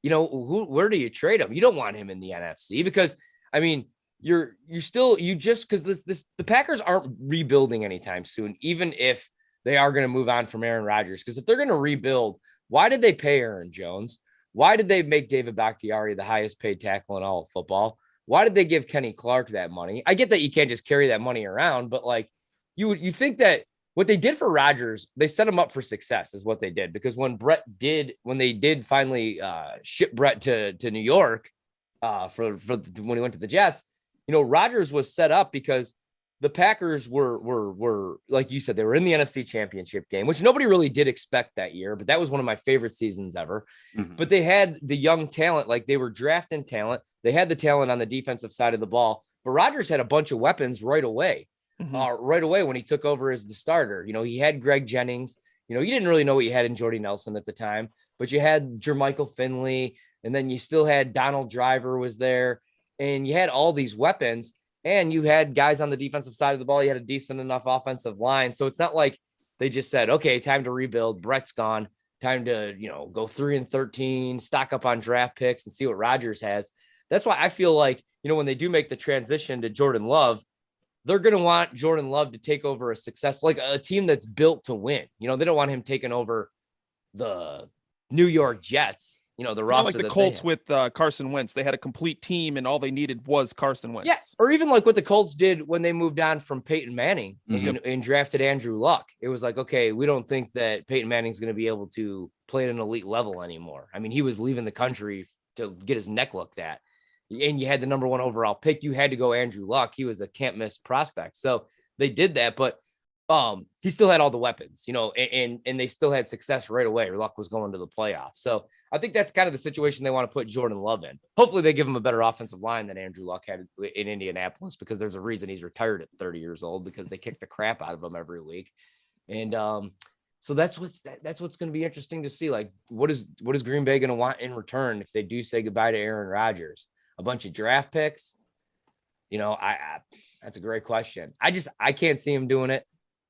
where do you trade him? You don't want him in the NFC because I mean, the Packers aren't rebuilding anytime soon, even if they are going to move on from Aaron Rodgers. Because if they're going to rebuild, why did they pay Aaron Jones? Why did they make David Bakhtiari the highest paid tackle in all of football? Why did they give Kenny Clark that money? I get that you can't just carry that money around, but like you think that what they did for Rodgers, they set him up for success is what they did. Because when they did finally ship Brett to New York for when he went to the Jets, Rodgers was set up because the Packers were like you said, they were in the NFC Championship game, which nobody really did expect that year, but that was one of my favorite seasons ever. Mm-hmm. But they had the young talent, like they were drafting talent. They had the talent on the defensive side of the ball, but Rodgers had a bunch of weapons right away. Mm-hmm. Right away when he took over as the starter. He had Greg Jennings. You didn't really know what you had in Jordy Nelson at the time, but you had Jermichael Finley, and then you still had Donald Driver was there, and you had all these weapons. And you had guys on the defensive side of the ball. You had a decent enough offensive line. So it's not like they just said, okay, time to rebuild. Brett's gone. Time to, go 3-13, stock up on draft picks and see what Rodgers has. That's why I feel like, when they do make the transition to Jordan Love, they're going to want Jordan Love to take over a success, like a team that's built to win. They don't want him taking over the New York Jets the Not roster like the that Colts they had. with Carson Wentz. They had a complete team, and all they needed was Carson Wentz. Yeah, or even like what the Colts did when they moved on from Peyton Manning and drafted Andrew Luck. It was like, okay, we don't think that Peyton Manning's going to be able to play at an elite level anymore. I mean, he was leaving the country to get his neck looked at. And you had the number 1 overall pick. You had to go Andrew Luck. He was a can't miss prospect. So they did that, but he still had all the weapons, and they still had success right away. Luck was going to the playoffs. So I think that's kind of the situation they want to put Jordan Love in. Hopefully they give him a better offensive line than Andrew Luck had in Indianapolis, because there's a reason he's retired at 30 years old, because they kick the crap out of him every week. And so that's what's going to be interesting to see. Like, what is Green Bay going to want in return if they do say goodbye to Aaron Rodgers? A bunch of draft picks? That's a great question. I can't see him doing it.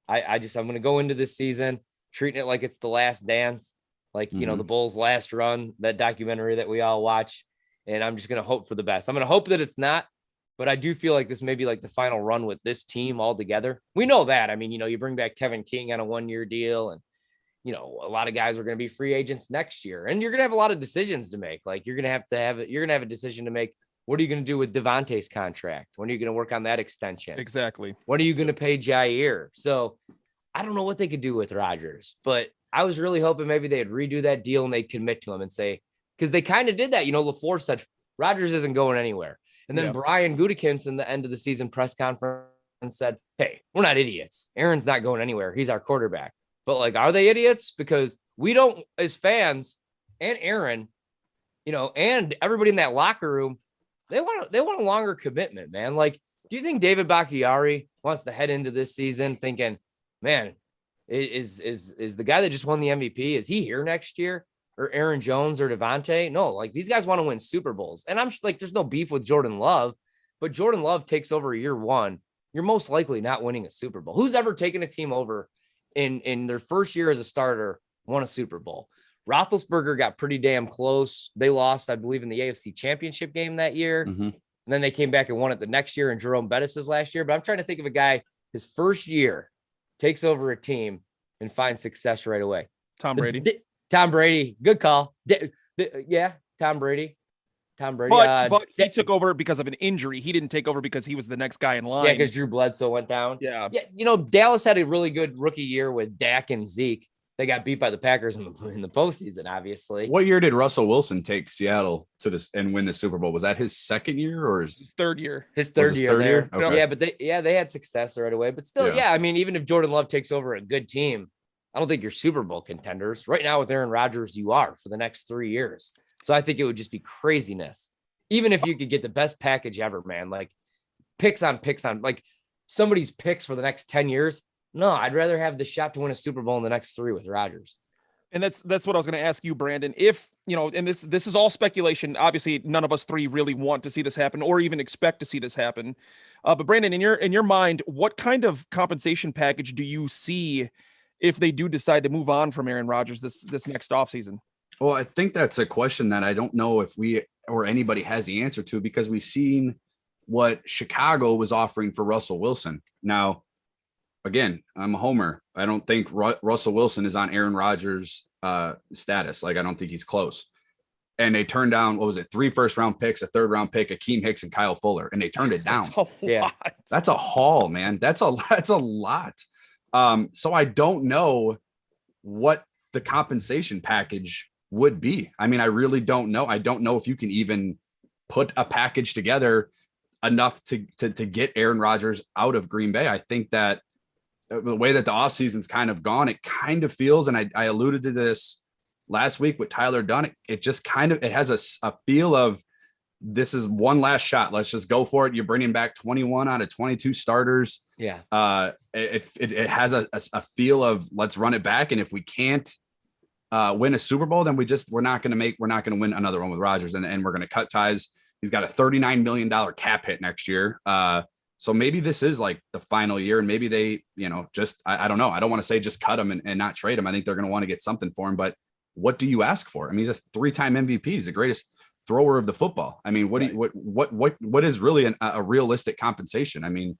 I'm going to go into this season treating it like it's the last dance, like, the Bulls' last run, that documentary that we all watch. And I'm just going to hope for the best. I'm going to hope that it's not, but I do feel like this may be like the final run with this team altogether. We know that. I mean, you bring back Kevin King on a 1-year deal, and, a lot of guys are going to be free agents next year, and you're going to have a lot of decisions to make. Like, you're going to have a decision to make. What are you going to do with Devontae's contract? When are you going to work on that extension? Exactly. What are you going to pay Jair? So I don't know what they could do with Rodgers, but I was really hoping maybe they'd redo that deal and they'd commit to him and say, because they kind of did that. LaFleur said Rodgers isn't going anywhere. And then Brian Gutekunst in the end of the season press conference said, hey, we're not idiots. Aaron's not going anywhere. He's our quarterback. But like, are they idiots? Because we don't, as fans, and Aaron, and everybody in that locker room, they want a longer commitment, man. Like, do you think David Bakhtiari wants to head into this season thinking, man, is the guy that just won the MVP, is he here next year? Or Aaron Jones or Devontae? No, like, these guys want to win Super Bowls. And I'm like, there's no beef with Jordan Love, but Jordan Love takes over year 1. You're most likely not winning a Super Bowl. Who's ever taken a team over in their first year as a starter, won a Super Bowl? Roethlisberger got pretty damn close. They lost, I believe, in the AFC Championship game that year. And then they came back and won it the next year in Jerome Bettis' last year. But I'm trying to think of a guy, his first year, takes over a team and finds success right away. Tom Brady. Tom Brady. Good call. Tom Brady. But he took over because of an injury. He didn't take over because he was the next guy in line. Yeah, because Drew Bledsoe went down. Yeah. Dallas had a really good rookie year with Dak and Zeke. They got beat by the Packers in the postseason, obviously. What year did Russell Wilson take Seattle to this and win the Super Bowl? Was that his second year or his third year? His third year. Okay. Yeah, but they had success right away. But still, I mean, even if Jordan Love takes over a good team, I don't think you're Super Bowl contenders. Right now with Aaron Rodgers, you are for the next 3 years. So I think it would just be craziness. Even if you could get the best package ever, man, like picks on like somebody's picks for the next 10 years. No, I'd rather have the shot to win a Super Bowl in the next 3 with Rodgers. And that's what I was going to ask you, Brandon. If, and this is all speculation. Obviously, none of us 3 really want to see this happen or even expect to see this happen. But Brandon, in your mind, what kind of compensation package do you see if they do decide to move on from Aaron Rodgers this next offseason? Well, I think that's a question that I don't know if we or anybody has the answer to, because we've seen what Chicago was offering for Russell Wilson. Now, again, I'm a homer. I don't think Russell Wilson is on Aaron Rodgers' status. Like, I don't think he's close. And they turned down, 3 first-round picks, a third-round pick, Akeem Hicks, and Kyle Fuller, and they turned it down. That's a haul, man. That's a lot. So I don't know what the compensation package would be. I mean, I really don't know. I don't know if you can even put a package together enough to get Aaron Rodgers out of Green Bay. I think that the way that the offseason's kind of gone, it kind of feels, and I alluded to this last week with Tyler Dunn, it just kind of, it has a feel of, this is one last shot. Let's just go for it. You're bringing back 21 out of 22 starters. Yeah. It has a feel of, let's run it back. And if we can't win a Super Bowl, then we're not going to win another one with Rodgers, and we're going to cut ties. He's got a $39 million cap hit next year. So maybe this is like the final year, and maybe they, I don't know. I don't want to say just cut him and not trade him. I think they're going to want to get something for him, but what do you ask for? I mean, he's a 3-time MVP. He's the greatest thrower of the football. I mean, what is really a realistic compensation? I mean,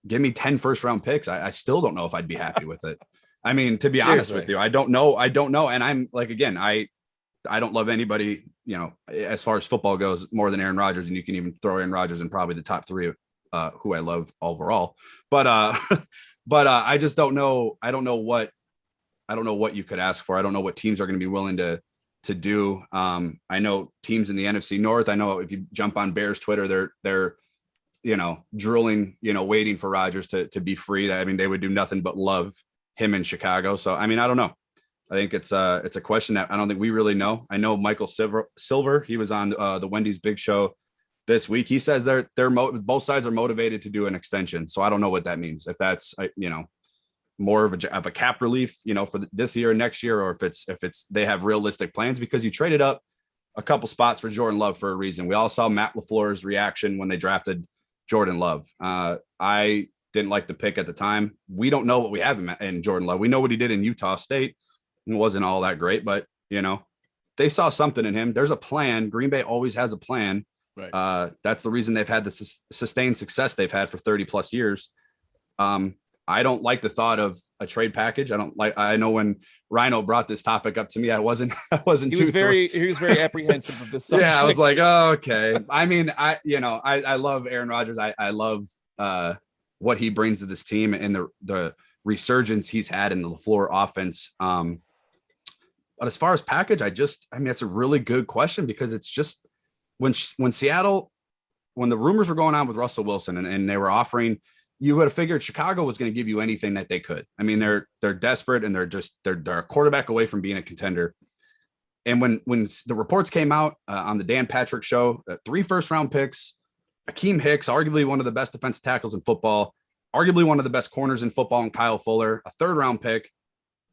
give me 10 first-round picks. I still don't know if I'd be happy with it. I mean, to be honest with you, I don't know. And I'm like, again, I don't love anybody, as far as football goes, more than Aaron Rodgers, and you can even throw Aaron Rodgers in probably the top three, who I love overall. But I just don't know. I don't know what you could ask for. I don't know what teams are going to be willing to do. I know teams in the NFC North. I know if you jump on Bears Twitter, they're drilling, waiting for Rodgers to be free. I mean, they would do nothing but love him in Chicago. So, I mean, I don't know. I think it's a question that I don't think we really know. I know Michael Silver, he was on the Wendy's Big Show this week. He says both sides are motivated to do an extension. So I don't know what that means. If that's, more of a cap relief, for this year and next year, or if it's they have realistic plans, because you traded up a couple spots for Jordan Love for a reason. We all saw Matt LaFleur's reaction when they drafted Jordan Love. I didn't like the pick at the time. We don't know what we have in Jordan Love. We know what he did in Utah State. It wasn't all that great, but they saw something in him. There's a plan. Green Bay always has a plan. Right. That's the reason they've had the sustained success they've had for 30 plus years. I don't like the thought of a trade package. I know when Rhino brought this topic up to me, I wasn't he was very apprehensive of this subject. Yeah, I was like, oh, okay. I mean, I love Aaron Rodgers. I love what he brings to this team and the resurgence he's had in the LaFleur offense. But as far as package, it's a really good question, because it's just when Seattle, when the rumors were going on with Russell Wilson and they were offering, you would have figured Chicago was going to give you anything that they could. I mean, they're desperate, and they're a quarterback away from being a contender. And when the reports came out on the Dan Patrick Show, 3 first-round picks, Akeem Hicks, arguably one of the best defensive tackles in football, arguably one of the best corners in football, and Kyle Fuller, a 3rd-round pick,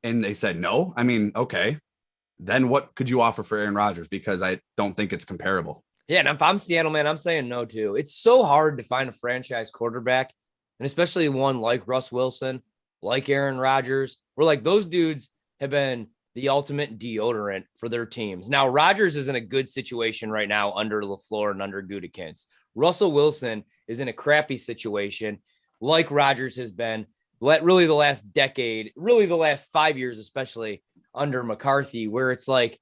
and they said no. I mean, okay, then what could you offer for Aaron Rodgers? Because I don't think it's comparable. Yeah, and if I'm Seattle, man, I'm saying no too. It's so hard to find a franchise quarterback, and especially one like Russ Wilson, like Aaron Rodgers, where like those dudes have been the ultimate deodorant for their teams. Now, Rodgers is in a good situation right now under LaFleur and under Gutekunst. Russell Wilson is in a crappy situation like Rodgers has been really the last decade, really the last 5 years, especially under McCarthy, where it's like,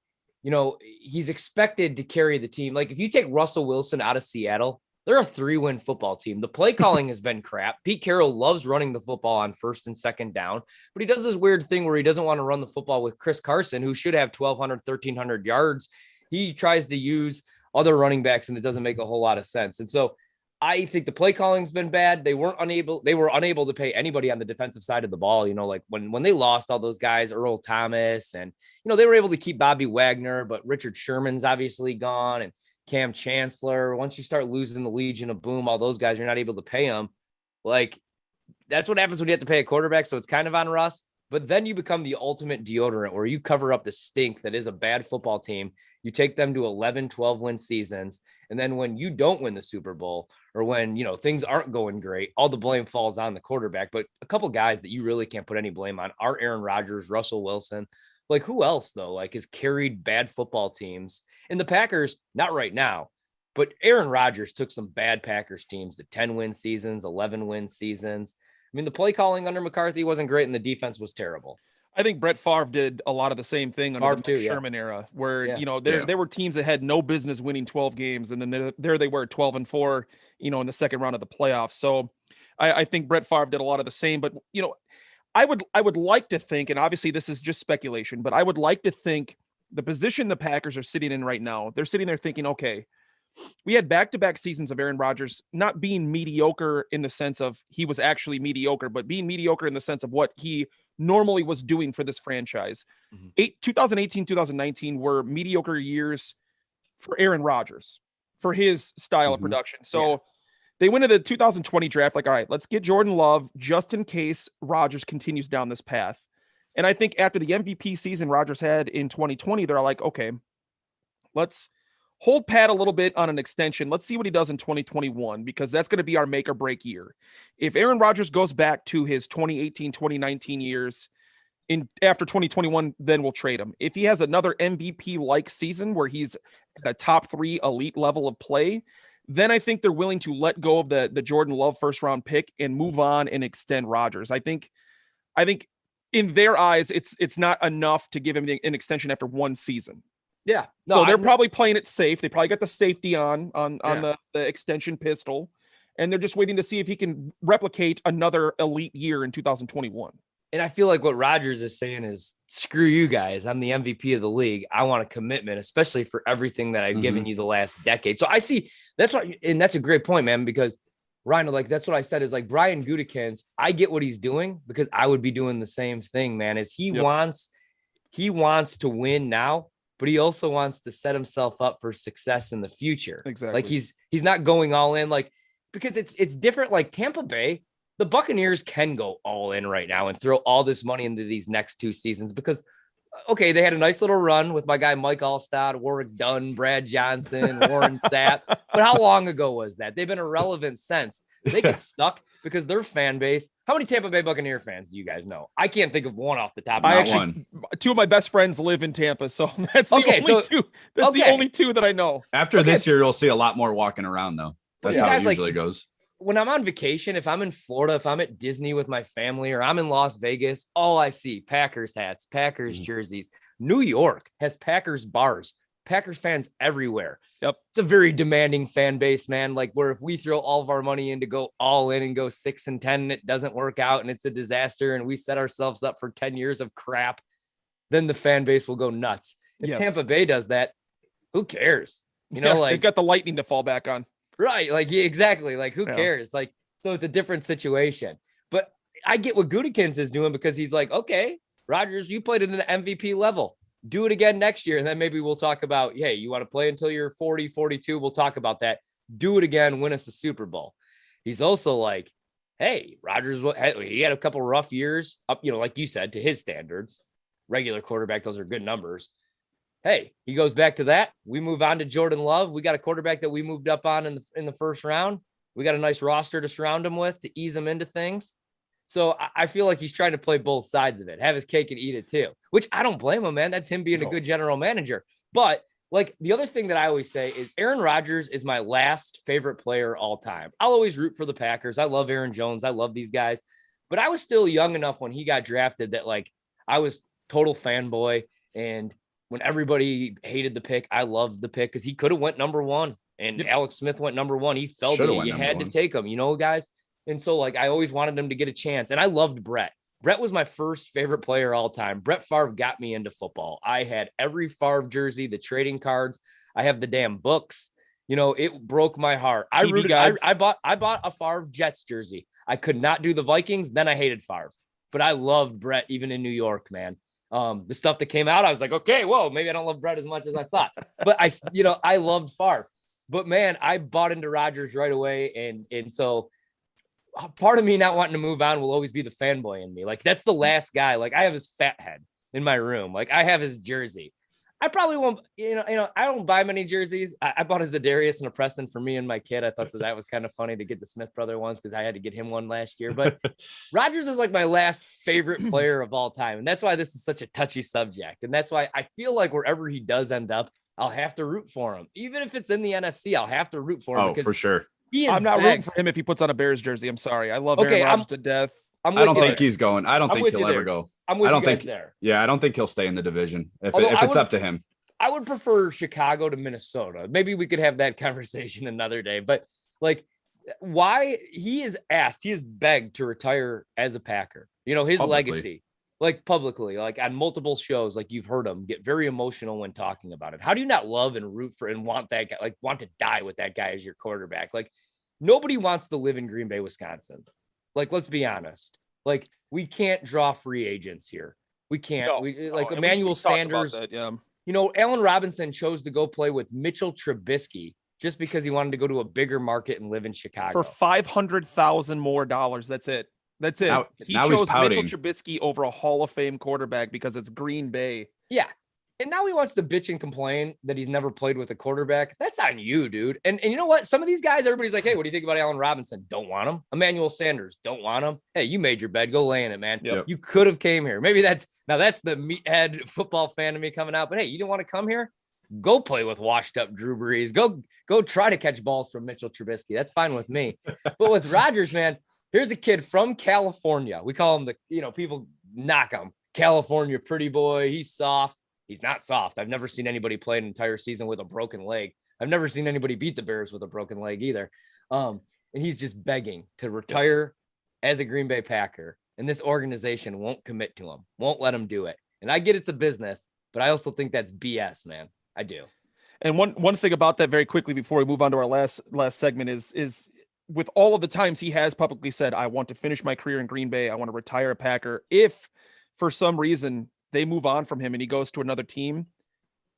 he's expected to carry the team. Like if you take Russell Wilson out of Seattle, they're a 3-win football team. The play calling has been crap. Pete Carroll loves running the football on 1st and 2nd down, but he does this weird thing where he doesn't want to run the football with Chris Carson, who should have 1,200, 1,300 yards. He tries to use other running backs, and it doesn't make a whole lot of sense. And so I think the play calling's been bad. They were unable to pay anybody on the defensive side of the ball. Like when they lost all those guys, Earl Thomas, and, they were able to keep Bobby Wagner, but Richard Sherman's obviously gone, and Cam Chancellor. Once you start losing the Legion of Boom, all those guys, you're not able to pay them. Like, that's what happens when you have to pay a quarterback. So it's kind of on Russ. But then you become the ultimate deodorant, where you cover up the stink that is a bad football team. You take them to 11, 12-win seasons. And then when you don't win the Super Bowl, or when, things aren't going great, all the blame falls on the quarterback. But a couple guys that you really can't put any blame on are Aaron Rodgers, Russell Wilson. Like, who else, though, like, has carried bad football teams? And the Packers, not right now, but Aaron Rodgers took some bad Packers teams to 10-win seasons, 11-win seasons. I mean, the play calling under McCarthy wasn't great, and the defense was terrible. I think Brett Favre did a lot of the same thing under the Sherman era, where, there were teams that had no business winning 12 games, and then there they were 12-4, in the second round of the playoffs. So I think Brett Favre did a lot of the same, but, I would like to think, and obviously this is just speculation, but I would like to think the position the Packers are sitting in right now, they're sitting there thinking, okay, we had back-to-back seasons of Aaron Rodgers not being mediocre in the sense of he was actually mediocre, but being mediocre in the sense of what he normally was doing for this franchise. 2018, 2019 were mediocre years for Aaron Rodgers, for his style of production. So they went into the 2020 draft like, all right, let's get Jordan Love just in case Rodgers continues down this path. And I think after the MVP season Rodgers had in 2020, they're like, okay, let's hold pat a little bit on an extension. Let's see what he does in 2021, because that's going to be our make or break year. If Aaron Rodgers goes back to his 2018, 2019 years after 2021, then we'll trade him. If he has another MVP-like season where he's at a top 3 elite level of play, then I think they're willing to let go of the Jordan Love first-round pick and move on and extend Rodgers. I think in their eyes, it's not enough to give him an extension after one season. Yeah. No, So they're probably playing it safe. They probably got the safety on Yeah. the extension pistol, and they're just waiting to see if he can replicate another elite year in 2021. And I feel like what Rodgers is saying is, screw you guys. I'm the MVP of the league. I want a commitment, especially for everything that I've given you the last decade. So I see that's what, and that's a great point, man, because Ryan, like, that's what I said is like Brian Gutekunst. I get what he's doing because I would be doing the same thing, man, is he wants to win now, but he also wants to set himself up for success in the future. Exactly. Like he's not going all in, like, because it's different. Like Tampa Bay, the Buccaneers can go all in right now and throw all this money into these next 2 seasons because, okay, they had a nice little run with my guy Mike Allstott, Warwick Dunn, Brad Johnson, Warren Sapp. But how long ago was that? They've been irrelevant since. They get stuck because their fan base. How many Tampa Bay Buccaneer fans do you guys know? I can't think of one off the top of my head. Two of my best friends live in Tampa, so that's the only two. That's the only two that I know. After this year, you'll see a lot more walking around, though. That's how it usually goes. When I'm on vacation, if I'm in Florida, if I'm at Disney with my family, or I'm in Las Vegas, all I see Packers hats, Packers jerseys. New York has Packers bars, Packers fans everywhere. Yep. It's a very demanding fan base, man. Like where if we throw all of our money in to go all in and go 6-10 and it doesn't work out and it's a disaster and we set ourselves up for 10 years of crap, then the fan base will go nuts. If Tampa Bay does that, who cares? You know, like they've got the lightning to fall back on. Right. Like, exactly. Like, who cares? Like, so it's a different situation. But I get what Gutekunst is doing because he's like, okay, Rodgers, you played at an MVP level. Do it again next year. And then maybe we'll talk about, hey, you want to play until you're 40, 42. We'll talk about that. Do it again. Win us a Super Bowl. He's also like, hey, Rodgers, he had a couple rough years up, you know, like you said, to his standards. Regular quarterback, those are good numbers. Hey, he goes back to that. We move on to Jordan Love. We got a quarterback that we moved up on in the first round. We got a nice roster to surround him with to ease him into things. So I feel like he's trying to play both sides of it, have his cake and eat it too, which I don't blame him, man. That's him being a good general manager. But like the other thing that I always say is Aaron Rodgers is my last favorite player all time. I'll always root for the Packers. I love Aaron Jones. I love these guys, but I was still young enough when he got drafted that like I was total fanboy. And when everybody hated the pick, I loved the pick because he could have went number 1 and Alex Smith went number 1. He felt it. You had to take him, you know, guys. And so like, I always wanted him to get a chance. And I loved Brett. Brett was my first favorite player all time. Brett Favre got me into football. I had every Favre jersey, the trading cards. I have the damn books. You know, it broke my heart. I bought a Favre Jets jersey. I could not do the Vikings. Then I hated Favre, but I loved Brett even in New York, man. The stuff that came out, I was like, okay, whoa, maybe I don't love Brett as much as I thought, but I loved Favre, but man, I bought into Rodgers right away. And so part of me not wanting to move on will always be the fanboy in me. Like that's the last guy. Like I have his fat head in my room. Like I have his jersey. I probably won't, I don't buy many jerseys. I bought a Zadarius and a Preston for me and my kid. I thought that was kind of funny to get the Smith brother ones because I had to get him one last year. But Rodgers is like my last favorite player of all time. And that's why this is such a touchy subject. And that's why I feel like wherever he does end up, I'll have to root for him. Even if it's in the NFC, I'll have to root for him. Oh, for sure. I'm not rooting for him if he puts on a Bears jersey. I'm sorry. I love Aaron Rodgers to death. I don't think he's going. I don't think he'll ever go. I'm with you there. Yeah, I don't think he'll stay in the division if it's up to him. I would prefer Chicago to Minnesota. Maybe we could have that conversation another day. But like, why he is begged to retire as a Packer. You know, his legacy, like publicly, like on multiple shows, like you've heard him get very emotional when talking about it. How do you not love and root for and want that guy, like want to die with that guy as your quarterback? Like nobody wants to live in Green Bay, Wisconsin. Like, let's be honest. Like, we can't draw free agents here. We can't. Emmanuel Sanders. You know, Allen Robinson chose to go play with Mitchell Trubisky just because he wanted to go to a bigger market and live in Chicago. For $500,000 more. That's it. That's it. He chose Mitchell Trubisky over a Hall of Fame quarterback because it's Green Bay. Yeah. And now he wants to bitch and complain that he's never played with a quarterback. That's on you, dude. And you know what? Some of these guys, everybody's like, hey, what do you think about Allen Robinson? Don't want him. Emmanuel Sanders, don't want him. Hey, you made your bed. Go lay in it, man. Yep. You could have came here. Maybe that's the meathead football fan of me coming out. But hey, you didn't want to come here? Go play with washed up Drew Brees. Go try to catch balls from Mitchell Trubisky. That's fine with me. But with Rodgers, man, here's a kid from California. We call him people knock him. California pretty boy. He's soft. He's not soft. I've never seen anybody play an entire season with a broken leg. I've never seen anybody beat the Bears with a broken leg either. And he's just begging to retire as a Green Bay Packer. And this organization won't commit to him, won't let him do it. And I get it's a business, but I also think that's BS, man. I do. And one thing about that very quickly before we move on to our last segment is with all of the times he has publicly said, I want to finish my career in Green Bay. I want to retire a Packer. If for some reason they move on from him and he goes to another team,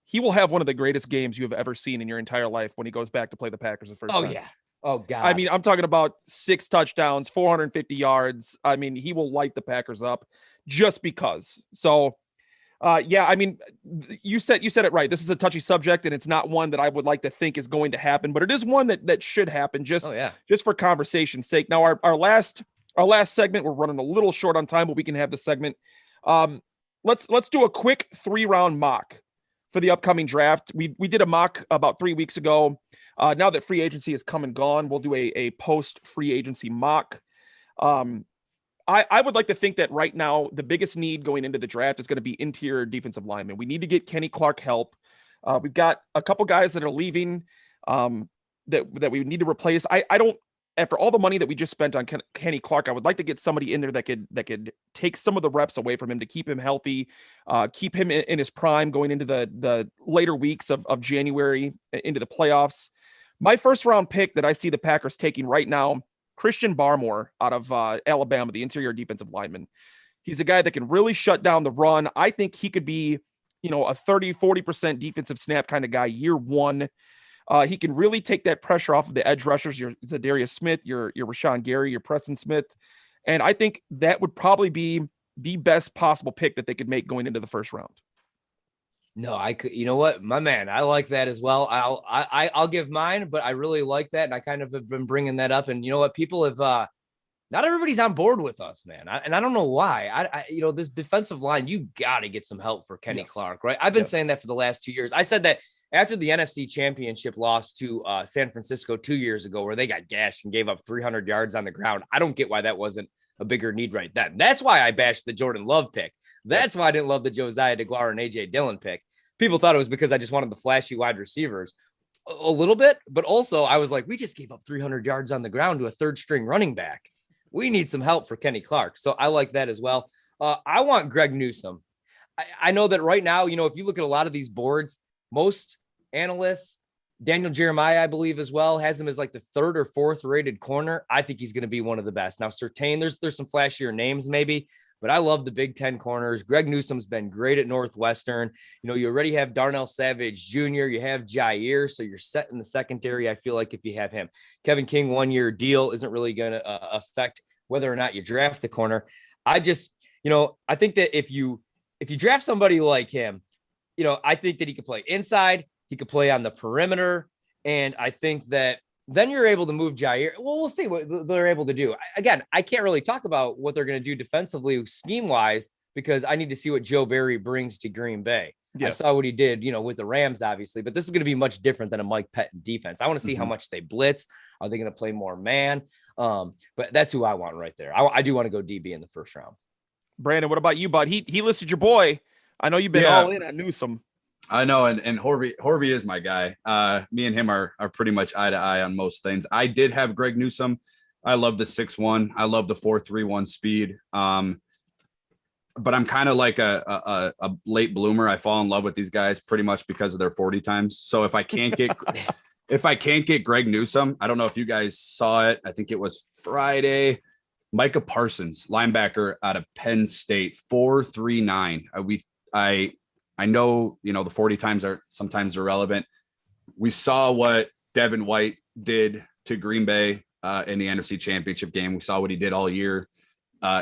he will have one of the greatest games you have ever seen in your entire life when he goes back to play the Packers the first time. Oh, yeah. Oh, God. I mean, I'm talking about 6 touchdowns, 450 yards. I mean, he will light the Packers up just because. So, yeah, I mean, you said it right. This is a touchy subject, and it's not one that I would like to think is going to happen, but it is one that should happen just for conversation's sake. Now, our last segment, we're running a little short on time, but we can have the segment. Let's do a quick 3-round mock for the upcoming draft. We did a mock about 3 weeks ago. Now that free agency has come and gone, we'll do a post free agency mock. I would like to think that right now, the biggest need going into the draft is going to be interior defensive linemen. We need to get Kenny Clark help. We've got a couple guys that are leaving that we need to replace. I don't, after all the money that we just spent on Kenny Clark, I would like to get somebody in there that could take some of the reps away from him to keep him healthy, keep him in his prime going into the later weeks of January into the playoffs. My first round pick that I see the Packers taking right now, Christian Barmore out of Alabama, the interior defensive lineman. He's a guy that can really shut down the run. I think he could be, a 30-40% defensive snap kind of guy year one. He can really take that pressure off of the edge rushers, your Zadarius Smith, your Rashawn Gary, your Preston Smith. And I think that would probably be the best possible pick that they could make going into the first round. No, I could, you know what, my man, I like that as well. I'll give mine, but I really like that. And I kind of have been bringing that up, and you know what, people have, not everybody's on board with us, man. I don't know why. This defensive line, you got to get some help for Kenny Clark, right? I've been saying that for the last 2 years. I said that after the NFC Championship loss to San Francisco 2 years ago, where they got gashed and gave up 300 yards on the ground. I don't get why that wasn't a bigger need right then. That's why I bashed the Jordan Love pick. That's why I didn't love the Josiah DeGuara and AJ Dillon pick. People thought it was because I just wanted the flashy wide receivers a little bit, but also I was like, we just gave up 300 yards on the ground to a third string running back. We need some help for Kenny Clark. So I like that as well. I want Greg Newsome. I know that right now, if you look at a lot of these boards, most analysts, Daniel Jeremiah, I believe as well, has him as like the 3rd or 4th rated corner. I think he's going to be one of the best. Now, Surtain, there's some flashier names maybe, but I love the Big Ten corners. Greg Newsome's been great at Northwestern. You already have Darnell Savage Jr., you have Jair, so you're set in the secondary. I feel like if you have him, Kevin King 1-year deal isn't really going to affect whether or not you draft the corner. I just, I think that if you draft somebody like him, I think that he could play inside. He could play on the perimeter. And I think that then you're able to move Jair. Well, we'll see what they're able to do. Again, I can't really talk about what they're going to do defensively scheme-wise because I need to see what Joe Barry brings to Green Bay. Yes. I saw what he did, with the Rams, obviously, but this is going to be much different than a Mike Pettin defense. I want to see how much they blitz. Are they going to play more man? But that's who I want right there. I do want to go DB in the first round. Brandon, what about you, bud? He listed your boy. I know you've been all in on Newsome. I know, and Horby is my guy. Me and him are pretty much eye to eye on most things. I did have Greg Newsome. I love the 6'1". I love the 4.31 speed. But I'm kind of like a late bloomer. I fall in love with these guys pretty much because of their 40 times. So if I can't get Greg Newsome, I don't know if you guys saw it. I think it was Friday. Micah Parsons, linebacker out of Penn State, 4.39. I know, the 40 times are sometimes irrelevant. We saw what Devin White did to Green Bay in the NFC Championship game. We saw what he did all year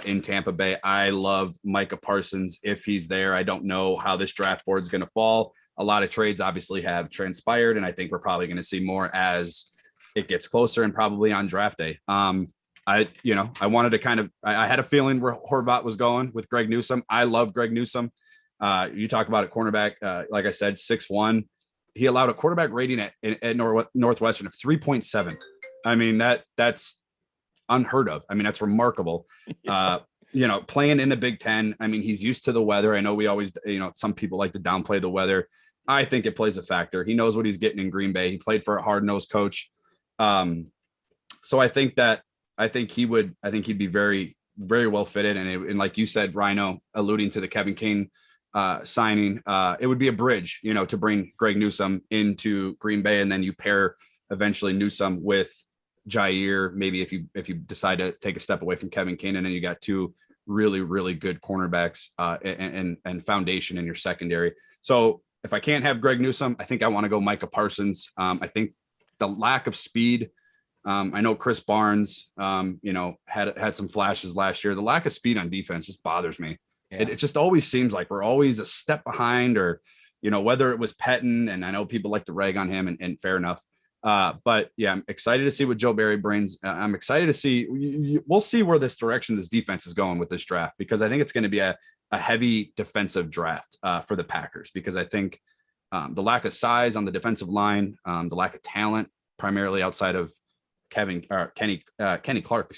in Tampa Bay. I love Micah Parsons if he's there. I don't know how this draft board is going to fall. A lot of trades obviously have transpired, and I think we're probably going to see more as it gets closer and probably on draft day. I wanted to I had a feeling where Horvat was going with Greg Newsome. I love Greg Newsome. You talk about a cornerback, like I said, 6'1". He allowed a quarterback rating at Northwestern of 3.7. I mean, that's unheard of. I mean, that's remarkable. playing in the Big Ten. I mean, he's used to the weather. I know we always, some people like to downplay the weather. I think it plays a factor. He knows what he's getting in Green Bay. He played for a hard-nosed coach. So I think he'd be very, very well fitted. And like you said, Rhino, alluding to the Kevin King signing, it would be a bridge, to bring Greg Newsome into Green Bay. And then you pair eventually Newsome with Jair, maybe if you decide to take a step away from Kevin King, and then you got two really, really good cornerbacks and foundation in your secondary. So if I can't have Greg Newsome, I think I want to go Micah Parsons. I think the lack of speed, I know Chris Barnes, had some flashes last year. The lack of speed on defense just bothers me. Yeah. It just always seems like we're always a step behind, or, whether it was Pettin, and I know people like to rag on him, and fair enough. But yeah, I'm excited to see what Joe Barry brings. I'm excited to see, we'll see where this defense is going with this draft, because I think it's going to be a heavy defensive draft for the Packers, because I think the lack of size on the defensive line, the lack of talent, primarily outside of Kenny Clark,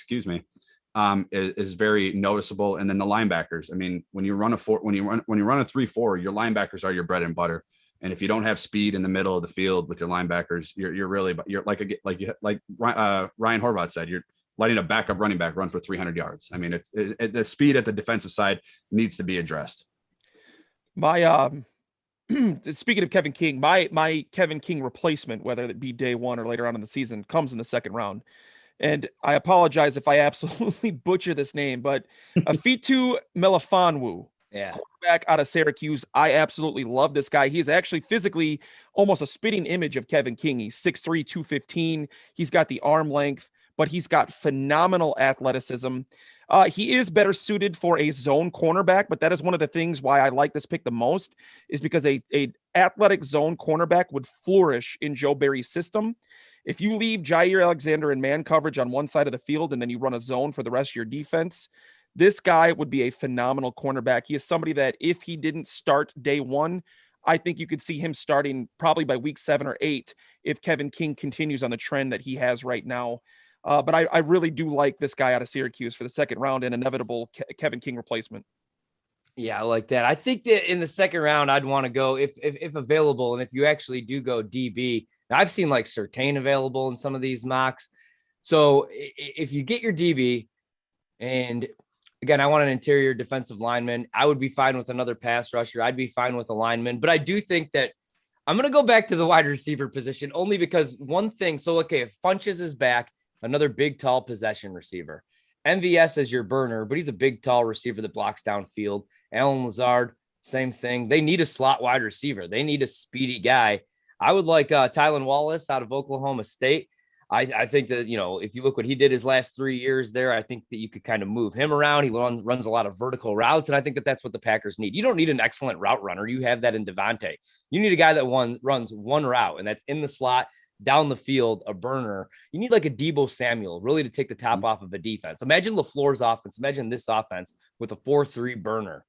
is very noticeable. And then the linebackers. I mean, when you run a 3-4, your linebackers are your bread and butter. And if you don't have speed in the middle of the field with your linebackers, you're like Ryan Horvath said, you're letting a backup running back run for 300 yards. I mean, the speed at the defensive side needs to be addressed. Speaking of Kevin King, my Kevin King replacement, whether it be day one or later on in the season, comes in the second round. And I apologize if I absolutely butcher this name, but Afitu Melifonwu. Yeah. Quarterback out of Syracuse. I absolutely love this guy. He's actually physically almost a spitting image of Kevin King. He's 6'3", 215. He's got the arm length, but he's got phenomenal athleticism. He is better suited for a zone cornerback, but that is one of the things why I like this pick the most, is because a athletic zone cornerback would flourish in Joe Barry's system. If you leave Jair Alexander in man coverage on one side of the field and then you run a zone for the rest of your defense, this guy would be a phenomenal cornerback. He is somebody that if he didn't start day one, I think you could see him starting probably by week 7 or 8 if Kevin King continues on the trend that he has right now. But I really do like this guy out of Syracuse for the second round, and inevitable Kevin King replacement. Yeah, I like that. I think that in the second round, I'd want to go if available. And if you actually do go DB, now I've seen like Surtain available in some of these mocks. So if you get your DB, and again, I want an interior defensive lineman, I would be fine with another pass rusher. I'd be fine with a lineman, but I do think that I'm going to go back to the wide receiver position only because one thing. So, okay, if Funches is back, another big, tall possession receiver. MVS is your burner, but he's a big, tall receiver that blocks downfield. Allen Lazard, same thing. They need a slot wide receiver. They need a speedy guy. I would like Tylan Wallace out of Oklahoma State. I think that, if you look what he did his last 3 years there, I think that you could kind of move him around. He runs a lot of vertical routes, and I think that that's what the Packers need. You don't need an excellent route runner. You have that in Devontae. You need a guy that runs one route, and that's in the slot, down the field, a burner. You need like a Deebo Samuel really to take the top off of a defense. Imagine LaFleur's offense. Imagine this offense with a 4-3 burner.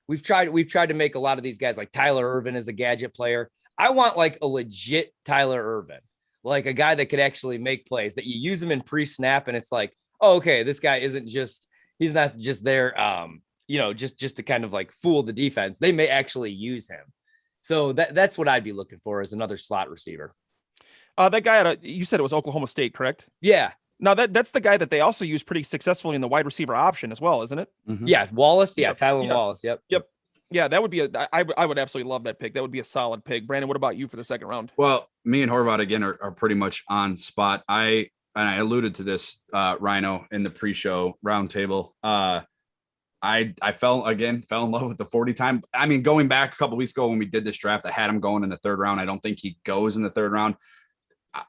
We've tried to make a lot of these guys like Tyler Irvin as a gadget player. I want like a legit Tyler Irvin, like a guy that could actually make plays, that you use him in pre-snap and it's like, oh, okay, this guy he's not just there, just to kind of like fool the defense. They may actually use him. So that's what I'd be looking for, as another slot receiver. That guy you said it was Oklahoma State, correct? Yeah. Now that's the guy that they also use pretty successfully in the wide receiver option as well, isn't it? Mm-hmm. Yeah, Wallace. Yeah, yes. Tylan Wallace. Yep. Yeah, that would be I would absolutely love that pick. That would be a solid pick. Brandon, what about you for the second round? Well, me and Horvath again are pretty much on spot. I alluded to this, Rhino, in the pre-show roundtable. I fell in love with the 40 time. I mean, going back a couple weeks ago when we did this draft, I had him going in the third round. I don't think he goes in the third round.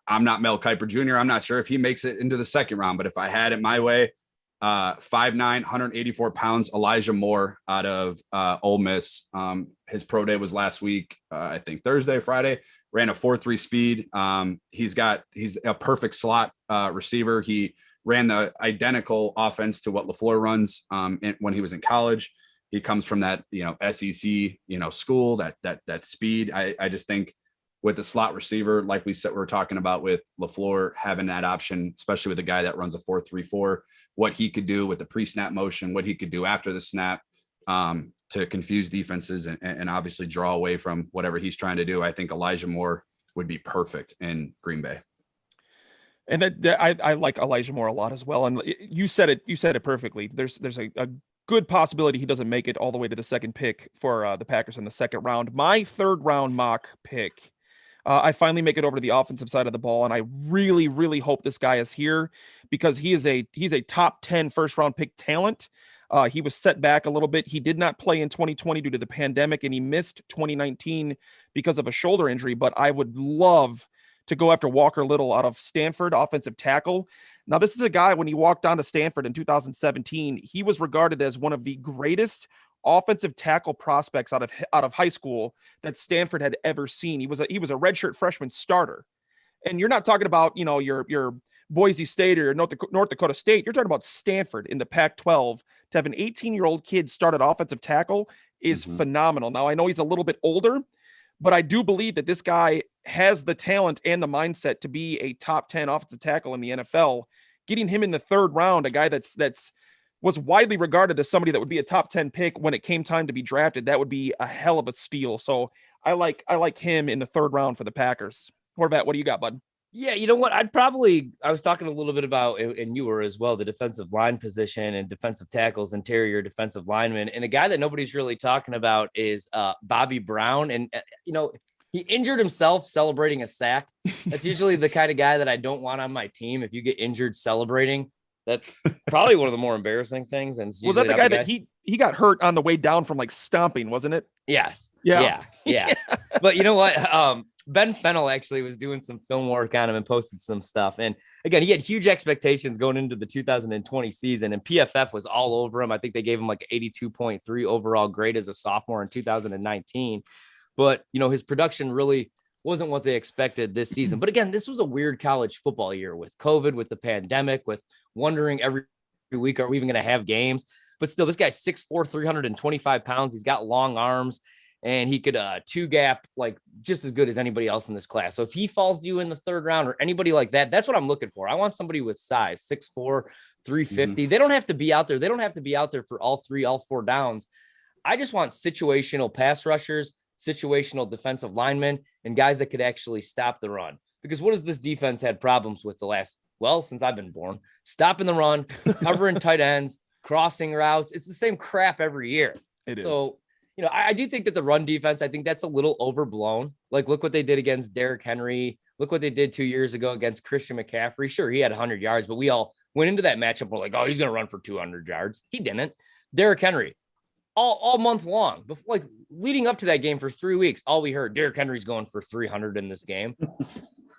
I'm not Mel Kiper Jr. I'm not sure if he makes it into the second round, but if I had it my way, 5'9", 184 pounds, Elijah Moore out of Ole Miss. His pro day was last week, I think Thursday, Friday. Ran a 4.3 speed. He's a perfect slot receiver. He ran the identical offense to what LaFleur runs when he was in college. He comes from that SEC school, that speed. I just think with the slot receiver, like we said, we're talking about with LaFleur having that option, especially with a guy that runs a 4-3-4, what he could do with the pre-snap motion, what he could do after the snap to confuse defenses and obviously draw away from whatever he's trying to do. I think Elijah Moore would be perfect in Green Bay. And I like Elijah Moore a lot as well. And you said it perfectly. There's a good possibility he doesn't make it all the way to the second pick for the Packers in the second round. My third round mock pick, I finally make it over to the offensive side of the ball, and I really, really hope this guy is here because he's a top 10 first round pick talent. He was set back a little bit. He did not play in 2020 due to the pandemic, and he missed 2019 because of a shoulder injury. But I would love to go after Walker Little out of Stanford, offensive tackle. Now, this is a guy, when he walked on to Stanford in 2017, he was regarded as one of the greatest offensive tackle prospects out of high school that Stanford had ever seen. He was a redshirt freshman starter. And you're not talking about, your Boise State or your North Dakota State. You're talking about Stanford in the Pac-12. To have an 18-year-old kid start at offensive tackle is phenomenal. Now, I know he's a little bit older, but I do believe that this guy has the talent and the mindset to be a top 10 offensive tackle in the NFL. Getting him in the third round, a guy that's was widely regarded as somebody that would be a top 10 pick when it came time to be drafted, that would be a hell of a steal. So I like him in the third round for the Packers. Horvat, what do you got, bud? Yeah, you know what? I was talking a little bit about, and you were as well, the defensive line position and defensive tackles, interior defensive linemen. And a guy that nobody's really talking about is Bobby Brown. And, he injured himself celebrating a sack. That's usually the kind of guy that I don't want on my team. If you get injured celebrating, that's probably one of the more embarrassing things. And was that the guy that he got hurt on the way down from like stomping, wasn't it? Yes. Yeah. But you know what? Ben Fennell actually was doing some film work on him and posted some stuff. And again, he had huge expectations going into the 2020 season, and PFF was all over him. I think they gave him like 82.3 overall grade as a sophomore in 2019. But, his production really wasn't what they expected this season. But again, this was a weird college football year with COVID, with the pandemic, with wondering every week, are we even going to have games? But still, this guy's 6'4", 325 pounds. He's got long arms. And he could two gap like just as good as anybody else in this class. So if he falls to you in the third round or anybody like that, that's what I'm looking for. I want somebody with size, 6'4", 350. They don't have to be out there. They don't have to be out there for all four downs. I just want situational pass rushers, situational defensive linemen, and guys that could actually stop the run. Because what has this defense had problems with since I've been born? Stopping the run, covering tight ends, crossing routes. It's the same crap every year. It is. So, I do think that the run defense, I think that's a little overblown. Like, look what they did against Derrick Henry. Look what they did 2 years ago against Christian McCaffrey. Sure, he had 100 yards, but we all went into that matchup. We're like, oh, he's going to run for 200 yards. He didn't. Derrick Henry, all month long, like leading up to that game for 3 weeks, all we heard, Derrick Henry's going for 300 in this game.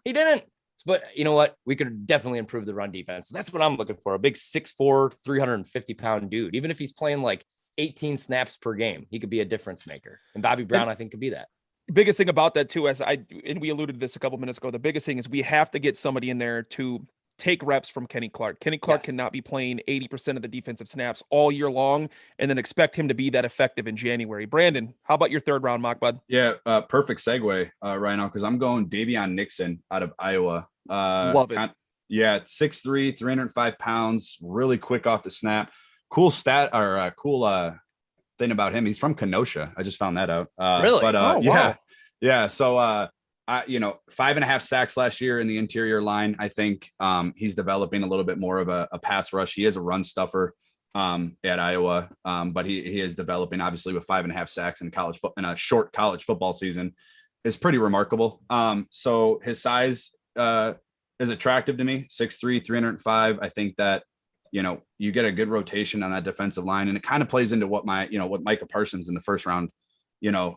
He didn't. But you know what? We could definitely improve the run defense. That's what I'm looking for. A big 6'4", 350-pound dude. Even if he's playing like 18 snaps per game, he could be a difference maker. And Bobby Brown, I think, could be that. Biggest thing about that too, and we alluded to this a couple minutes ago, the biggest thing is we have to get somebody in there to take reps from Kenny Clark. Kenny Clark cannot be playing 80% of the defensive snaps all year long and then expect him to be that effective in January. Brandon, how about your third round mock, bud? Yeah, perfect segue right now because I'm going Davion Nixon out of Iowa. Love it. 6'3", 305 pounds, really quick off the snap. Cool stat or cool thing about him. He's from Kenosha. I just found that out. Really? But wow. Yeah. So 5.5 sacks last year in the interior line. I think he's developing a little bit more of a pass rush. He is a run stuffer at Iowa, but he is developing obviously with 5.5 sacks in a short college football season is pretty remarkable. So his size is attractive to me. 6'3", 305. I think that you get a good rotation on that defensive line, and it kind of plays into what Micah Parsons in the first round, the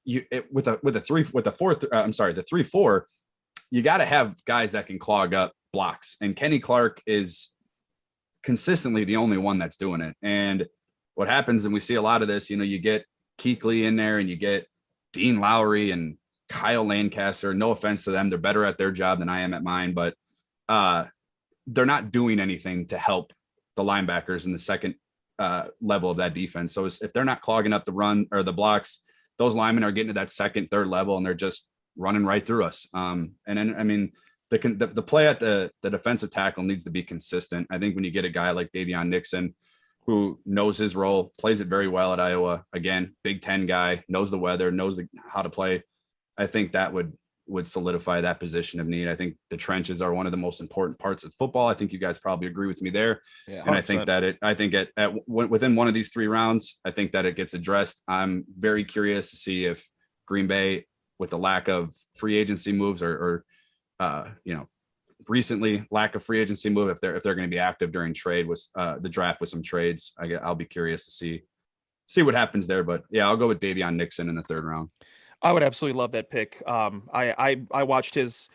3-4, you got to have guys that can clog up blocks, and Kenny Clark is consistently the only one that's doing it. And what happens, and we see a lot of this, you get Kuechly in there, and you get Dean Lowry and Kyle Lancaster. No offense to them, they're better at their job than I am at mine, but they're not doing anything to help the linebackers in the second level of that defense. So if they're not clogging up the run or the blocks, those linemen are getting to that second, third level, and they're just running right through us. And then, I mean, the play at the defensive tackle needs to be consistent. I think when you get a guy like Davion Nixon, who knows his role, plays it very well at Iowa, again, Big Ten guy, knows the weather, knows how to play, I think that would solidify that position of need. I think the trenches are one of the most important parts of football. I think you guys probably agree with me there. Yeah, and I think that within one of these 3 rounds, I think that it gets addressed. I'm very curious to see if Green Bay, with the lack of free agency moves or recently lack of free agency move, if they're going to be active during trade with the draft with some trades, I'll be curious to see what happens there. But yeah, I'll go with Davion Nixon in the 3rd round. I would absolutely love that pick. I watched his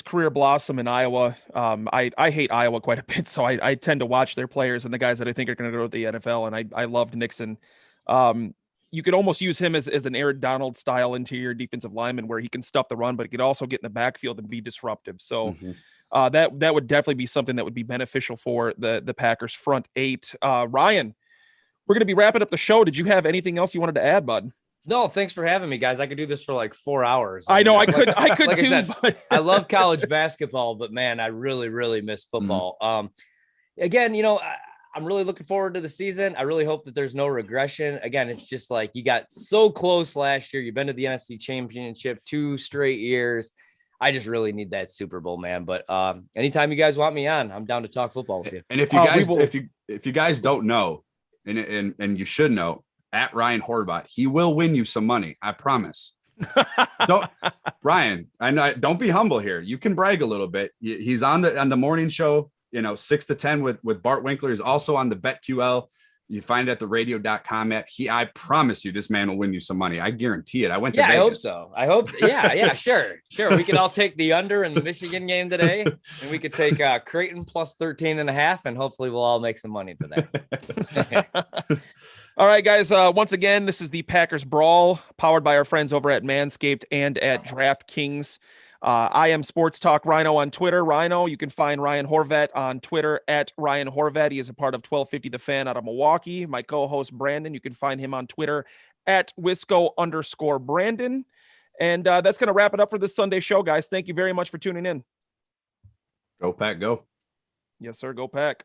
career blossom in Iowa. I hate Iowa quite a bit, so I tend to watch their players and the guys that I think are going to go to the NFL. And I loved Nixon. You could almost use him as an Aaron Donald style interior defensive lineman, where he can stuff the run, but he could also get in the backfield and be disruptive. So that would definitely be something that would be beneficial for the Packers front 8. Ryan, we're going to be wrapping up the show. Did you have anything else you wanted to add, bud? No, thanks for having me, guys. I could do this for like 4 hours. I know, I could like too. I said, but I love college basketball, but man, I really, really miss football. Again, I'm really looking forward to the season. I really hope that there's no regression. Again, it's just like you got so close last year. You've been to the NFC Championship 2 straight years. I just really need that Super Bowl, man. But anytime you guys want me on, I'm down to talk football with you. And if you guys, if you guys don't know, and you should know, at Ryan Horvat, he will win you some money. I promise. Ryan, I know, don't be humble here. You can brag a little bit. He's on the morning show, 6 to 10 with Bart Winkler. He's also on the BetQL. You find it at the radio.com app. I promise you, this man will win you some money. I guarantee it. I went to Vegas. I hope so. I hope. Yeah, sure. We can all take the under in the Michigan game today, and we could take Creighton plus 13.5, and hopefully we'll all make some money today. All right, guys. Once again, this is the Packers Brawl, powered by our friends over at Manscaped and at DraftKings. I am Sports Talk Rhino on Twitter. Rhino, you can find Ryan Horvat on Twitter at Ryan Horvat. He is a part of 1250 The Fan out of Milwaukee. My co-host Brandon, you can find him on Twitter at Wisco_Brandon. And that's going to wrap it up for this Sunday show, guys. Thank you very much for tuning in. Go Pack, go. Yes, sir. Go Pack.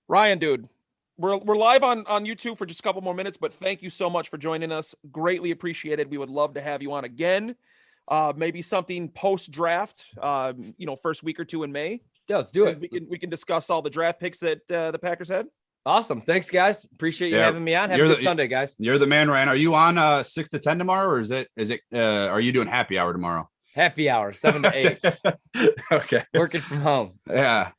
Ryan, dude. We're live on YouTube for just a couple more minutes, but thank you so much for joining us. Greatly appreciated. We would love to have you on again. Maybe something post-draft, first week or 2 in May. Yeah, let's do it. We can discuss all the draft picks that the Packers had. Awesome. Thanks, guys. Appreciate you having me on. Have a good Sunday, guys. You're the man, Ryan. Are you on 6 to 10 tomorrow, or are you doing happy hour tomorrow? Happy hour, 7 to 8. Okay. Working from home. Yeah.